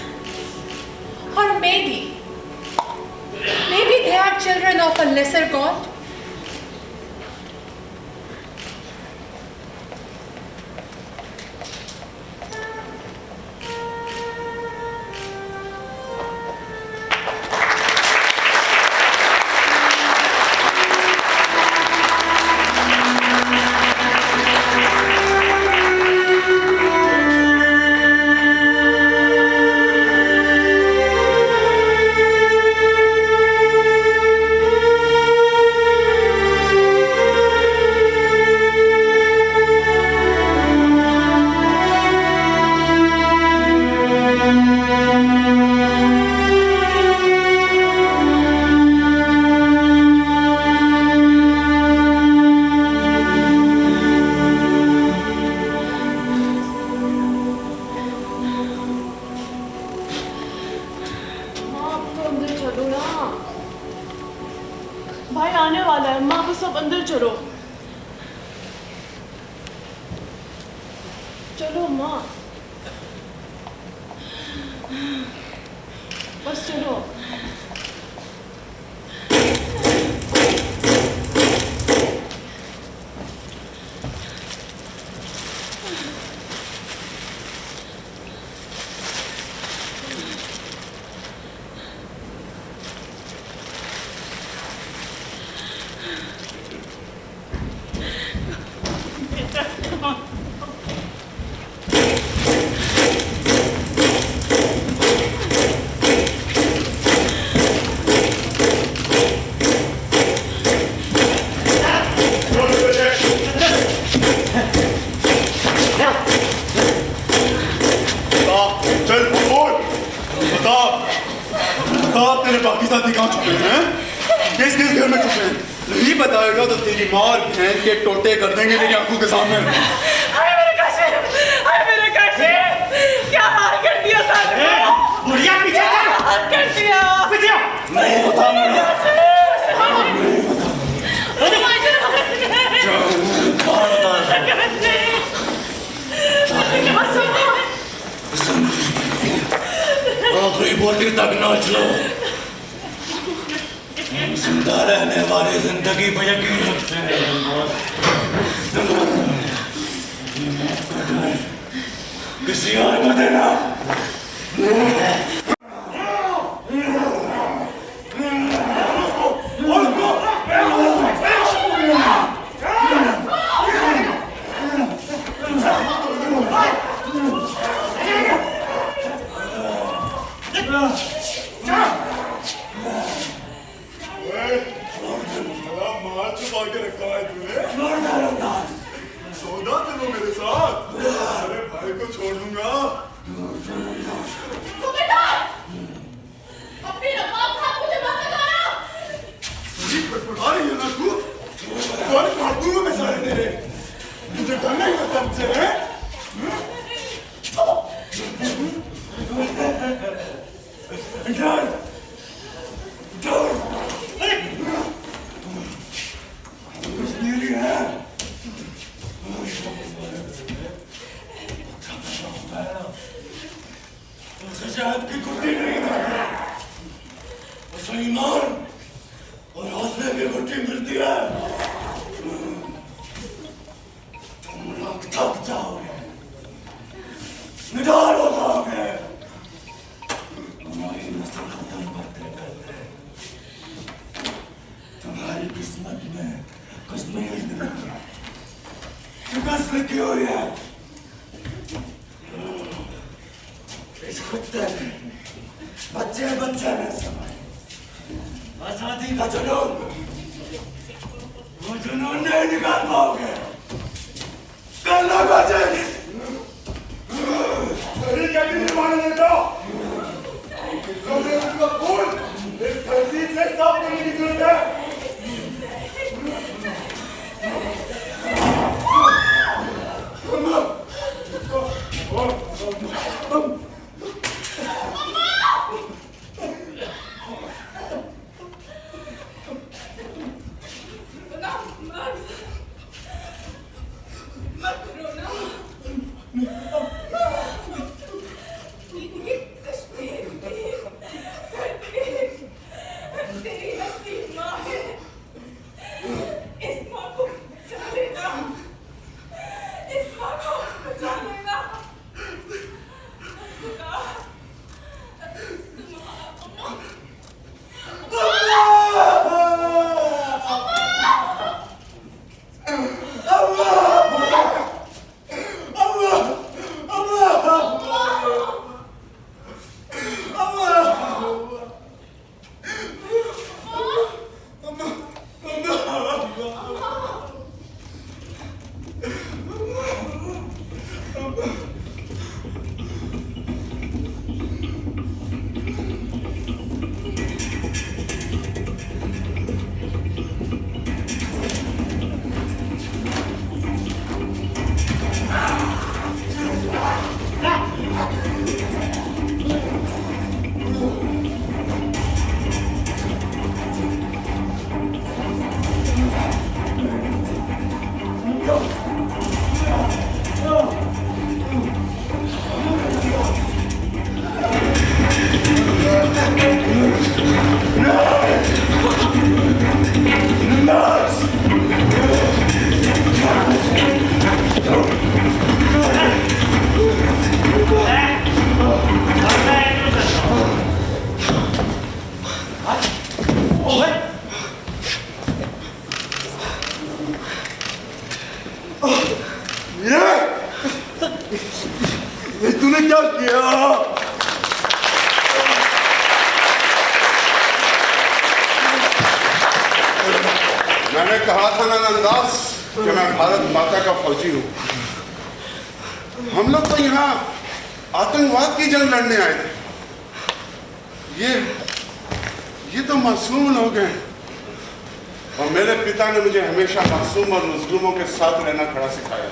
Or maybe they are children of a lesser god? भाई आने वाला है, माँ बस अब अंदर चलो। चलो माँ, बस चलो। बता, तेरे बाकी साथी कहाँ छुपे हैं? किस किस घर में छुपे हैं? नहीं बताएगा तो तेरी माँ और बहन के टोटे कर देंगे तेरी आंखों के सामने। हाय मेरे काशिफ, क्या हाल कर दिया साहब? बुढ़िया पीछे चल, हाल कर दिया। पीछे आओ। नहीं बता आखिरी बोटी तक नाच लो। जिंदा रहने वाली जिंदगी पर यकीन रखते हैं। किसी और को देना। मार छुपा के रखा है तूने? सौदा चलो मेरे साथ। अरे भाई को छोड़ दूंगा। अपनी रबाब खा मुझे मत लगाना। पढ़ा रही है ना तू? तुम्हारे काट दूंगा मैं सारे तेरे। तुझे डर नहीं लगता मुझसे है? डर आपकी गुट्टी नहीं मिलती, उसे ईमान और हौसले की गुट्टी मिलती है। तुम लोग थक जाओगे, निडार हो जाओगे। हमारी नस्ल खत्म करते करते तुम्हारी किस्मत में कुछ नहीं निकला। शिकस्त लिखी हुई है। इस कुत्ते ने बच्चे बच्चे में समय आजादी का जुनून, वो जुनून नहीं निकाल पाओगे। कल लगा जाएगी। शरीर का भी निर्माण देता। उनका खून इस धरती से साफ करने की जरूरत है। ये तूने क्या किया? मैंने कहा था ना नंदास कि मैं भारत माता का फौजी हूं। हम लोग तो यहाँ आतंकवाद की जंग लड़ने आए थे। ये तो मासूम लोग हैं, और मेरे पिता ने मुझे हमेशा मासूम और मजलूमों के साथ रहना खड़ा सिखाया।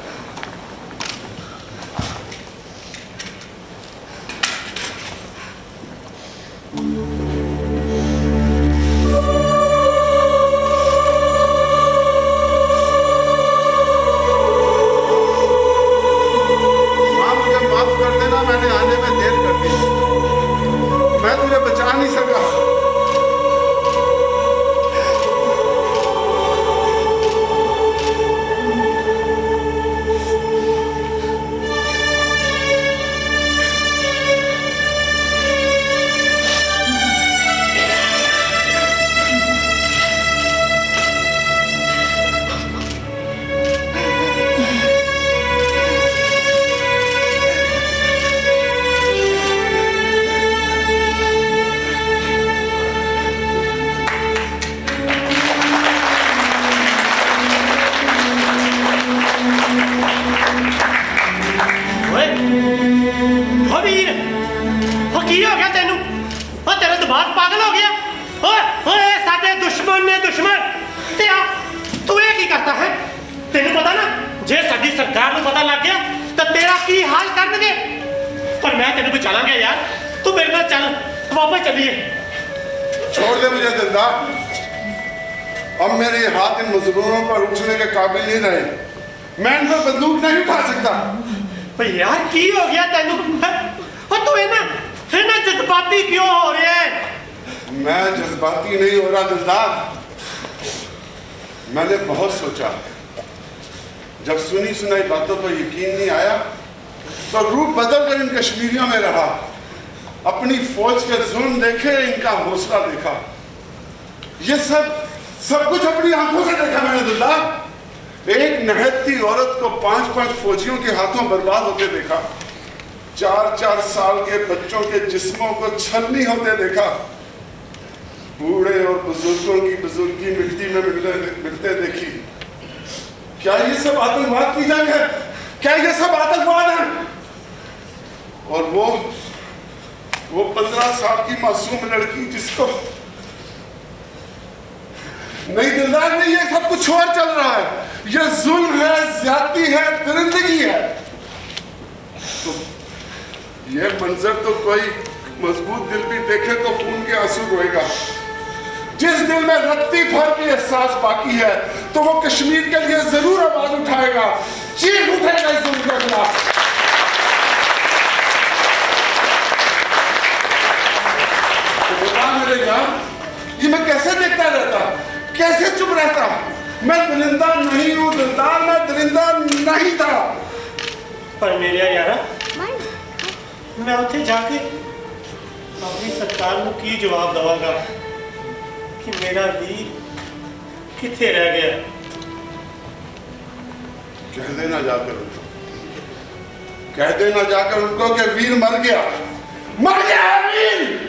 मां, मुझे माफ कर देना, मैंने आने में देर कर दी, मैं तुझे बचा नहीं सका। छोड़ दे मुझे दिलदार, अब मेरे हाथ इन मजलूमों पर उठने के काबिल नहीं रहे, मैं इन पर बंदूक नहीं उठा सकता। पर यार की हो गया तेनू, और तू इतना जज्बाती क्यों हो रहा है? मैं जज्बाती नहीं हो रहा दिलदार, मैंने बहुत सोचा, जब सुनी सुनाई बातों पर यकीन नहीं आया तो रूप बदल कर इन कश्मीरियों में रहा, अपनी फौज के जुल्म देखे, इनका हौसला देखा, ये सब कुछ अपनी आंखों से देखा मैंने दिलदार। एक नहती औरत को 5-5 फौजियों के हाथों बर्बाद होते देखा, 4-4 साल के बच्चों के जिस्मों को छलनी होते देखा, बूढ़े और बुजुर्गों की बुजुर्गी मिट्टी में मिलते देखी। क्या ये सब आतंकवाद की जंग है? क्या ये सब आतंकवाद है? और वो 15 साल की मासूम लड़की जिसको नहीं दिलदार नहीं, ये सब कुछ और चल रहा है, ये जुल्म है, ज्यादती है, दरिंदगी है। तो ये मंजर तो कोई मजबूत दिल भी देखे तो खून के आंसू रोएगा। जिस दिल में रत्ती भर भी एहसास बाकी है तो वो कश्मीर के लिए जरूर आवाज उठाएगा, चीख उठेगा इस जुल्म के खिलाफ। मेरे यार, ये मैं कैसे देखता रहता, कैसे चुप रहता? मैं दरिंदा नहीं हूं दिलदार, मैं दरिंदा नहीं था। पर मेरे यारा, मैं उठे जाके अपनी सरकार को की जवाब दवांगा कि मेरा वीर किथे रह गया। कह देना जाकर उनको, कह देना जाकर उनको कि वीर मर गया, मर गया वीर।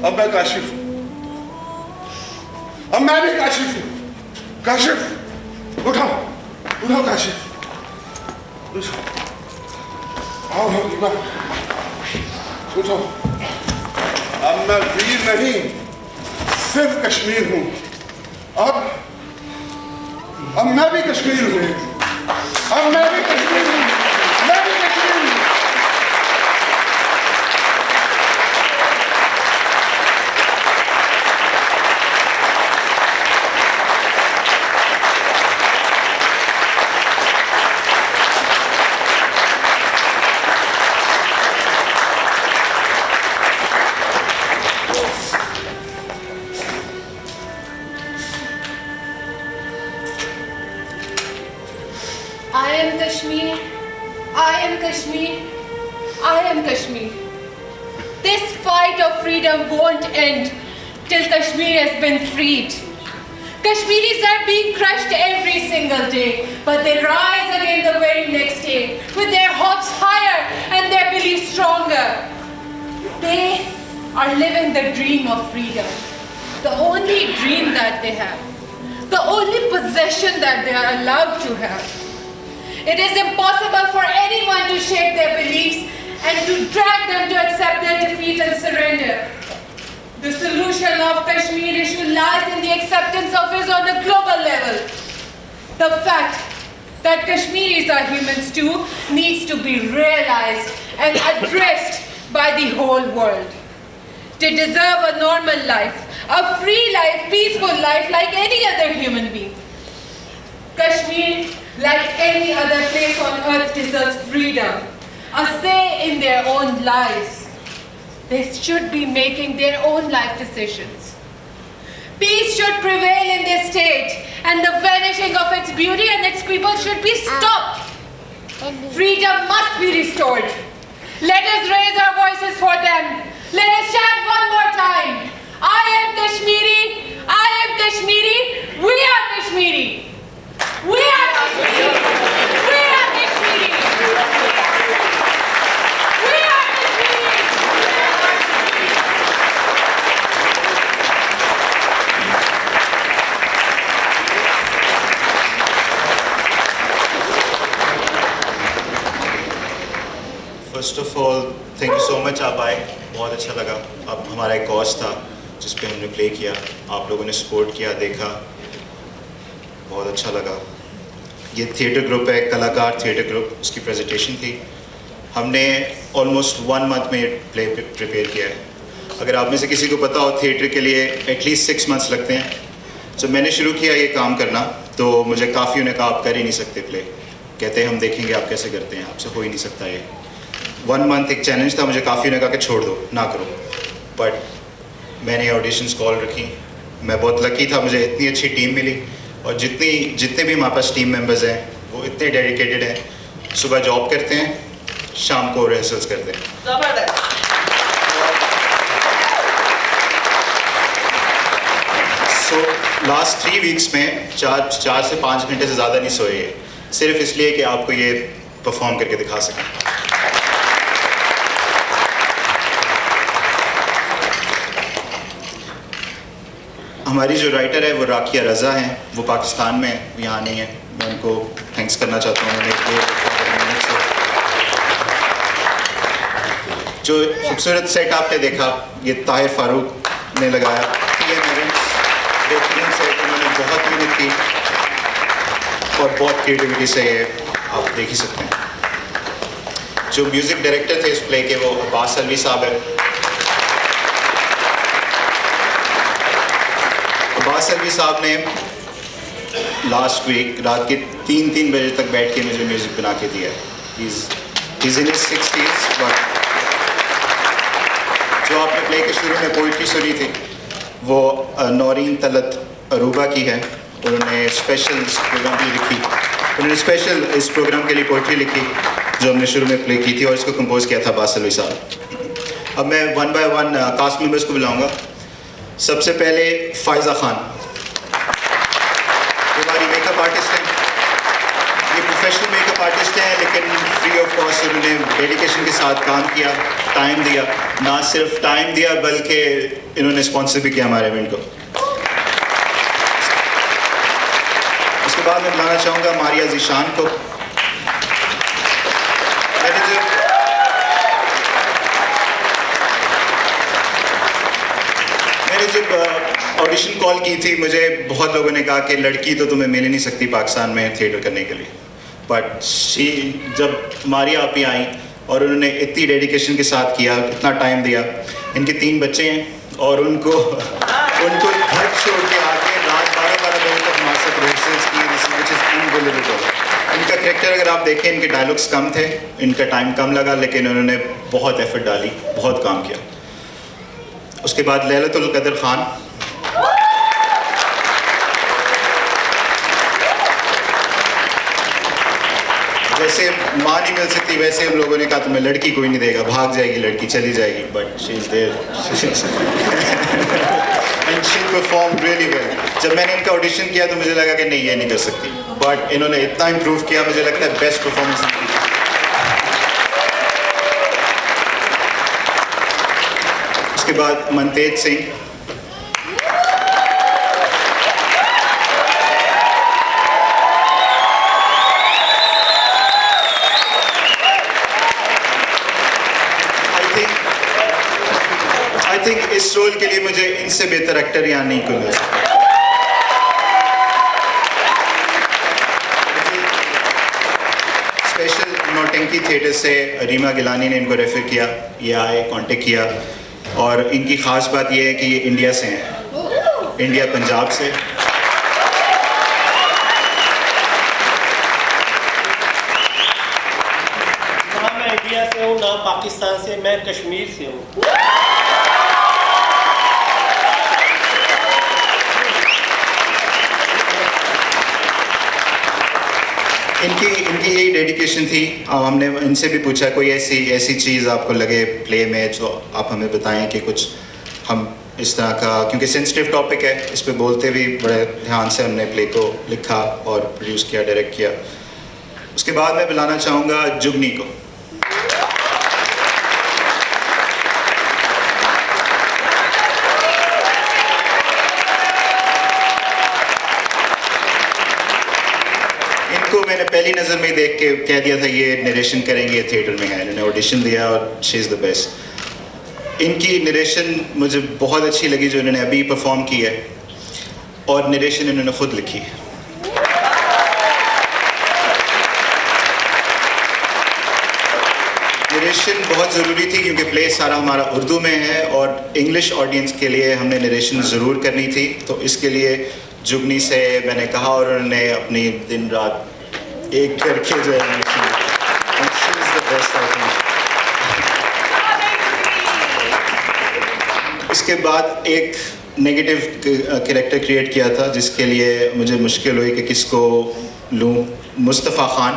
अब मैं काशिफ हूं, अब मैं भी काशिफ हूं। काशिफ उठाओ, उठाओ काशिफ, आओ रीबा, उठो। अब मैं वीर नहीं, सिर्फ कश्मीर हूं। अब मैं भी कश्मीर हूं, अब मैं भी कश्मीर हूं, मैं भी कश्मीर हूं। I am Kashmir, I am Kashmir, I am Kashmir. This fight of freedom won't end till Kashmir has been freed. Kashmiris are being crushed every single day, but they rise again the very next day with their hopes higher and their beliefs stronger. They are living the dream of freedom, the only dream that they have, the only possession that they are allowed to have. It is impossible for anyone to shape their beliefs and to drag them to accept their defeat and surrender. The solution of Kashmir issue lies in the acceptance of it on the global level. The fact that Kashmiris are humans too needs to be realized and addressed by the whole world. They deserve a normal life, a free life, peaceful life like any other human being. Kashmir, like any other place on earth, deserves freedom, a say in their own lives. They should be making their own life decisions. Peace should prevail in this state, and the vanishing of its beauty and its people should be stopped. Freedom must be restored. Let us raise our voices for them. Let us chant one more time. I am Kashmiri. I am Kashmiri. We are Kashmiri. We are Kashmiri. We are Kashmiri. We are Kashmiri. First of all thank you so much आप आए, बहुत अच्छा लगा। अब हमारा एक cause था जिस पे हमने प्ले किया, आप लोगों ने सपोर्ट किया, देखा, बहुत अच्छा लगा। ये थिएटर ग्रुप है, कलाकार थिएटर ग्रुप, उसकी प्रेजेंटेशन थी। हमने ऑलमोस्ट 1 मंथ में प्ले प्रिपेयर किया है। अगर आप में से किसी को पता हो थिएटर के लिए एटलीस्ट 6 मंथ्स लगते हैं। जब मैंने शुरू किया ये काम करना तो मुझे काफ़ी उन्हें कहा आप कर ही नहीं सकते प्ले, कहते हैं हम देखेंगे आप कैसे करते हैं, आपसे हो ही नहीं सकता ये। 1 मंथ एक चैलेंज था, मुझे काफ़ी ने कहा कि छोड़ दो, ना करो, बट मैंने ऑडिशंस कॉल रखी। मैं बहुत लकी था, मुझे इतनी अच्छी टीम मिली और जितने भी हमारे पास टीम मेंबर्स हैं वो इतने डेडिकेटेड हैं। सुबह जॉब करते हैं, शाम को रिहर्सल्स करते हैं। सो लास्ट 3 वीक्स में 4 से 5 घंटे से ज़्यादा नहीं सोए, सिर्फ इसलिए कि आपको ये परफॉर्म करके दिखा सकें। हमारी जो राइटर है वो राकिया रज़ा हैं, वो पाकिस्तान में हैं, यहाँ नहीं है। मैं उनको थैंक्स करना चाहता हूँ जो खूबसूरत सेट आपने देखा, ये ताहिर फारूक ने लगाया। ये मेरे बेहतरीन सेट, उन्होंने बहुत मेहनत की और बहुत क्रिएटिविटी से ये आप देख ही सकते हैं। जो म्यूज़िक डायरेक्टर थे इस प्ले के वो अब्बास अलवी साहब है। अब्बास अलवी साहब ने लास्ट वीक रात के 3 बजे तक बैठ के मुझे म्यूज़िक बना के दिया है। He's in his 60s, but जो आपने प्ले के शुरू में पोइट्री सुनी थी वो नौरीन तलत अरूबा की है। उन्होंने स्पेशल इस प्रोग्राम के लिए लिखी, उन्होंने स्पेशल इस प्रोग्राम के लिए पोइट्री लिखी जो हमने शुरू में प्ले की थी और इसको कंपोज किया था अब्बास अलवी साहब। अब मैं 1 by 1 कास्ट मेंबर्स को बुलाऊंगा। सबसे पहले फ़ायज़ा खान, हमारी मेकअप आर्टिस्ट हैं। ये प्रोफेशनल मेकअप आर्टिस्ट हैं लेकिन फ्री ऑफ कॉस्ट उन्होंने डेडिकेशन के साथ काम किया, टाइम दिया, ना सिर्फ टाइम दिया बल्कि इन्होंने स्पॉन्सर भी किया हमारे इवेंट को। उसके बाद मैं बुलाना चाहूँगा मारिया ज़ीशान को। मैंने जब ऑडिशन कॉल की थी मुझे बहुत लोगों ने कहा कि लड़की तो तुम्हें मिल ही नहीं सकती पाकिस्तान में थिएटर करने के लिए, बट जब मारिया आप ही आई और उन्होंने इतनी डेडिकेशन के साथ किया, इतना टाइम दिया। इनके 3 बच्चे हैं और उनको घर छोड़ के आके रात 12 बजे तक हमारे साथ रिहर्सल्स की, विच इज़ अनबिलीवेबल। इनका कैरेक्टर अगर आप देखें, इनके डायलॉग्स कम थे, इनका टाइम कम लगा, लेकिन उन्होंने बहुत एफर्ट डाली, बहुत काम किया। उसके बाद लैलतुल कदर खान, जैसे माँ नहीं मिल सकती वैसे हम लोगों ने कहा तुम्हें लड़की कोई नहीं देगा, भाग जाएगी लड़की, चली जाएगी, but she is there and she perform really well. जब मैंने इनका ऑडिशन किया तो मुझे लगा कि नहीं ये नहीं कर सकती, बट इन्होंने इतना इम्प्रूव किया, मुझे लगता है बेस्ट परफॉर्मेंस इनकी। उसके बाद मनतेज सिंह, थिंक इस रोल के लिए मुझे इनसे बेहतर एक्टर यहाँ नहीं कोई मिल सकता। स्पेशल नौटंकी थिएटर से रीमा गिलानी ने इनको रेफर किया, ये आए, कांटेक्ट किया, और इनकी ख़ास बात ये है कि ये इंडिया से हैं, इंडिया पंजाब से। ना मैं इंडिया से हूँ, ना पाकिस्तान से, मैं कश्मीर से हूँ। इनकी यही डेडिकेशन थी। हमने इनसे भी पूछा कोई ऐसी चीज़ आपको लगे प्ले में जो आप हमें बताएं कि कुछ हम इस तरह का, क्योंकि सेंसिटिव टॉपिक है, इस पे बोलते भी बड़े ध्यान से हमने प्ले को लिखा और प्रोड्यूस किया, डायरेक्ट किया। उसके बाद मैं बुलाना चाहूँगा जुगनी को। इनको मैंने पहली नज़र में ही देख के कह दिया था ये नरेशन करेंगे, थिएटर में है। इन्होंने ऑडिशन दिया और शी इज़ द बेस्ट। इनकी नरेशन मुझे बहुत अच्छी लगी जो इन्होंने अभी परफॉर्म की है, और नरेशन इन्होंने खुद लिखी है। नरेशन बहुत ज़रूरी थी क्योंकि प्ले सारा हमारा उर्दू में है और इंग्लिश ऑडियंस के लिए हमने नरेशन ज़रूर करनी थी। तो इसके लिए जुगनी से मैंने कहा और उन्होंने अपनी दिन रात एक करके जो है इसके बाद एक नेगेटिव कैरेक्टर क्रिएट किया था जिसके लिए मुझे मुश्किल हुई कि किसको लूँ। मुस्तफ़ा खान।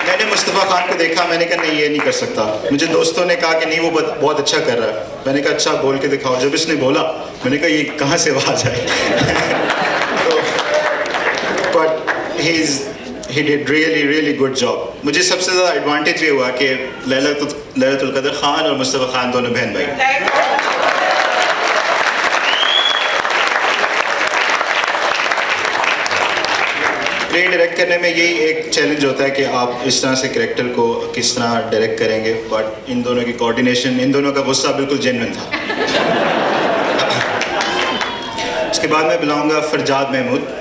मैंने मुस्तफ़ा खान को देखा, मैंने कहा नहीं ये नहीं कर सकता। मुझे दोस्तों ने कहा कि नहीं वो बहुत अच्छा कर रहा है। मैंने कहा अच्छा बोल के दिखाओ। जब इसने बोला मैंने कहा ये कहाँ से आवाज आई। तो but he did really good job. मुझे सबसे ज़्यादा एडवांटेज ये हुआ कि लैलतुल क़द्र खान और मुस्तफ़ा खान दोनों बहन भाई। प्ले डायरेक्ट करने में यही एक चैलेंज होता है कि आप इस तरह से कैरेक्टर को किस तरह डायरेक्ट करेंगे, बट इन दोनों की कोऑर्डिनेशन, इन दोनों का गुस्सा बिल्कुल जेन्युइन था। इसके बाद मैं बुलाऊंगा फरजाद महमूद।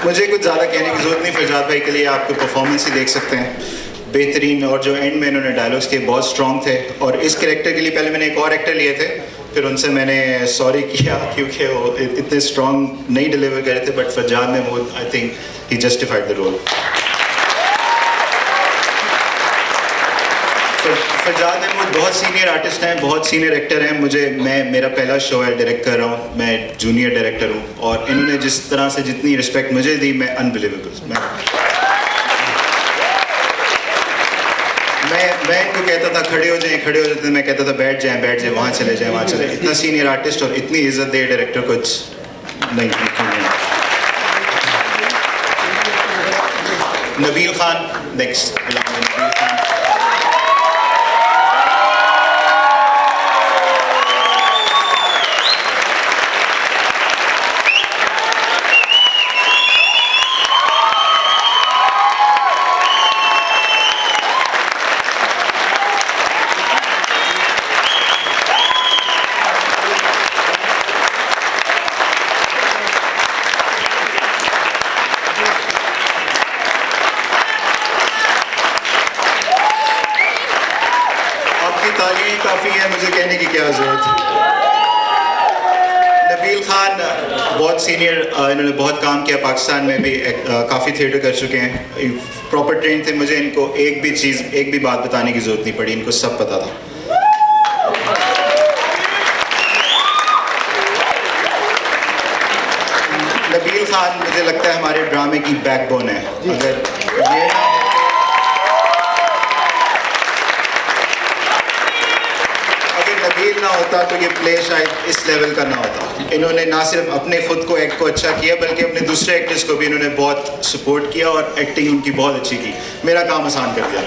मुझे कुछ ज़्यादा कहने की ज़रूरत नहीं फरजाद भाई के लिए, आपको परफॉर्मेंस ही देख सकते हैं बेहतरीन। और जो एंड में इन्होंने डायलॉग्स के बहुत स्ट्रॉन्ग थे। और इस कैरेक्टर के लिए पहले मैंने एक और एक्टर लिए थे, फिर उनसे मैंने सॉरी किया क्योंकि वो इतने स्ट्रॉन्ग नहीं डिलीवर कर रहे थे। But Farzad Mahmood I think he justified the role. Farzad Mahmood बहुत सीनियर आर्टिस्ट हैं, बहुत सीनियर एक्टर हैं। मेरा पहला शो है, डायरेक्ट कर रहा हूँ, मैं जूनियर डायरेक्टर हूँ। और इन्होंने जिस तरह से जितनी रिस्पेक्ट मुझे दी, मैं अनबिलीवेबल। मैं इनको कहता था खड़े हो जाते, मैं कहता था बैठ जाएं, वहाँ चले जाएं, वहाँ चले। इतना सीनियर आर्टिस्ट और इतनी इज्जत दे डायरेक्टर कुछ नहीं। नबील खान नेक्स्ट। नबील खान काफ़ी है, मुझे कहने की क्या ज़रूरत है। नबील खान बहुत सीनियर, इन्होंने बहुत काम किया, पाकिस्तान में भी काफ़ी थिएटर कर चुके हैं, प्रॉपर ट्रेन थे। मुझे इनको एक भी बात बताने की ज़रूरत नहीं पड़ी, इनको सब पता था। मुझे लगता है हमारे ड्रामे की बैकबोन है। अगर ये ना नबील ना होता तो ये प्ले शायद इस लेवल का ना होता। इन्होंने ना सिर्फ अपने खुद को एक्ट को अच्छा किया बल्कि अपने दूसरे एक्टर्स को भी इन्होंने बहुत सपोर्ट किया और एक्टिंग उनकी बहुत अच्छी की। मेरा काम आसान कर दिया।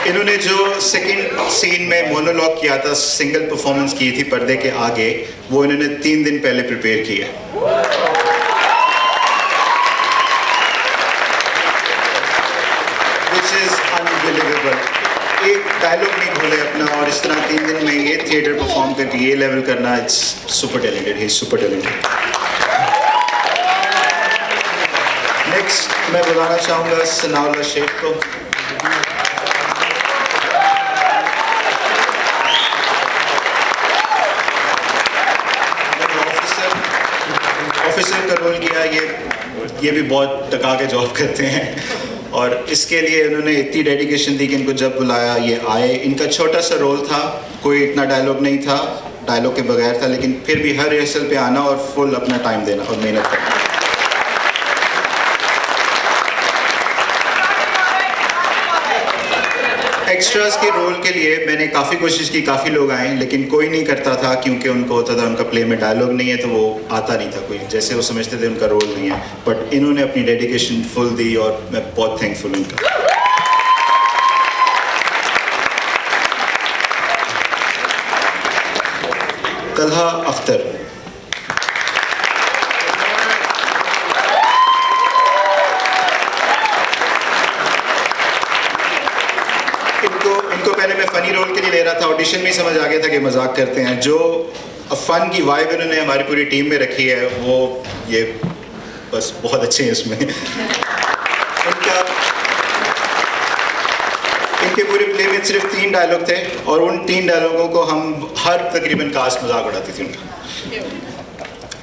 इन्होंने जो सेकंड सीन में मोनोलॉग किया था, सिंगल परफॉर्मेंस की थी पर्दे के आगे, वो इन्होंने 3 दिन पहले प्रिपेयर की है। एक डायलॉग नहीं भूले अपना और इस तरह 3 दिन में ये थिएटर परफॉर्म करके ये लेवल करना, it's super talented, he is super talented. Next मैं बुलाना चाहूँगा सनाउल्लाह शेख को। ऑफिसर का रोल किया। ये भी बहुत टका के जॉब करते हैं और इसके लिए उन्होंने इतनी डेडिकेशन दी कि इनको जब बुलाया ये आए। इनका छोटा सा रोल था, कोई इतना डायलॉग नहीं था, डायलॉग के बगैर था, लेकिन फिर भी हर रिहर्सल पे आना और फुल अपना टाइम देना और मेहनत करना। एक्स्ट्रास के रोल के लिए मैंने काफ़ी कोशिश की, काफ़ी लोग आए, लेकिन कोई नहीं करता था क्योंकि उनको होता था उनका प्ले में डायलॉग नहीं है तो वो आता नहीं था कोई, जैसे वो समझते थे उनका रोल नहीं है। बट इन्होंने अपनी डेडिकेशन फुल दी और मैं बहुत थैंकफुल हूँ उनका। तलहा अख्तर। इनको पहले मैं फ़नी रोल के लिए ले रहा था, ऑडिशन में ही समझ आ गया था कि मजाक करते हैं। जो फ़न की वाइब इन्होंने हमारी पूरी टीम में रखी है वो ये बस बहुत अच्छे हैं इसमें। इनके पूरे प्ले में सिर्फ 3 डायलॉग थे और उन 3 डायलॉगों को हम हर तकरीबन कास्ट मजाक उड़ाती थी उनका।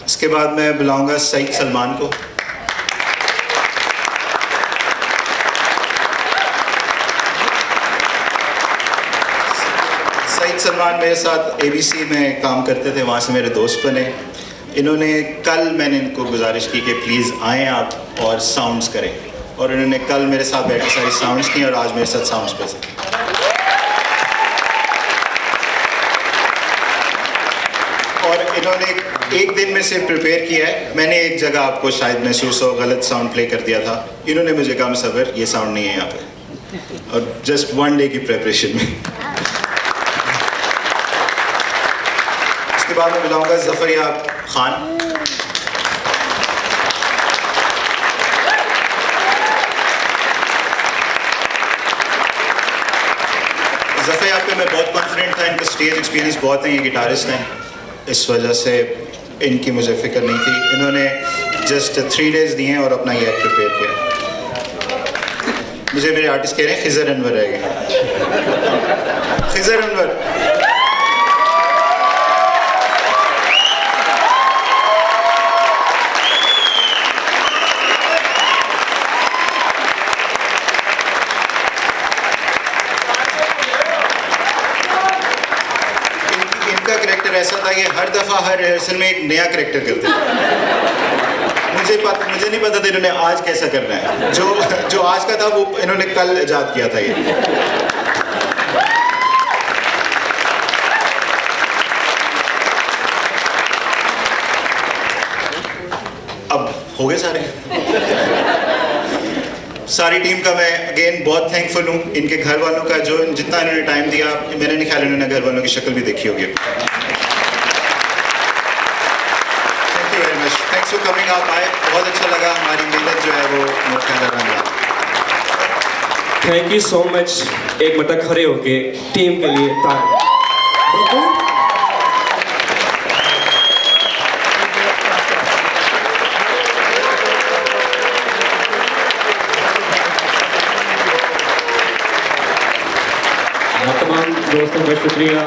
इसके बाद मैं बुलाऊंगा सईद सलमान को। सईद सलमान मेरे साथ ABC में काम करते थे, वहाँ से मेरे दोस्त बने। इन्होंने कल मैंने इनको गुजारिश की कि प्लीज़ आएँ आप और साउंड्स करें, और इन्होंने कल मेरे साथ बैठे सारी साउंड्स की और आज मेरे साथ साउंड्स पे से। और इन्होंने एक दिन में सिर्फ प्रिपेयर किया है। मैंने एक जगह आपको शायद महसूस हो गलत साउंड प्ले कर दिया था, इन्होंने मुझे कहा मुसव्विर ये साउंड नहीं है यहाँ पे, और जस्ट 1 डे की प्रेपरेशन में। इसके बाद मैं बुलाऊंगा ज़फ़रिया खान। ज़फ़रिया पे मैं बहुत कॉन्फिडेंट था, इनका स्टेज एक्सपीरियंस बहुत है, ये गिटारिस्ट हैं, इस वजह से इनकी मुझे फ़िक्र नहीं थी। इन्होंने जस्ट 3 डेज़ दिए और अपना ये एक्ट प्रिपेयर किया। मुझे मेरे आर्टिस्ट कह रहे हैं खिज़र अनवर रह गए। खिज़र अनवर ऐसा था कि हर दफ़ा हर रिहर्सल में एक नया करेक्टर करते थे। मुझे नहीं पता था इन्होंने आज कैसा करना है। जो आज का था वो इन्होंने कल इजाद किया था। ये अब हो गए सारी टीम का मैं अगेन बहुत थैंकफुल हूँ। इनके घर वालों का जो जितना इन्होंने टाइम दिया, मैंने नहीं ख्याल इन्होंने घर वालों की शक्ल भी देखी होगी। थैंक्स फॉर कमिंग, आप आए, बहुत अच्छा लगा। हमारी मेहनत जो है वो मुख्य। Thank you so much. एक मिनट खड़े होके टीम के लिए तमाम दोस्तों का शुक्रिया।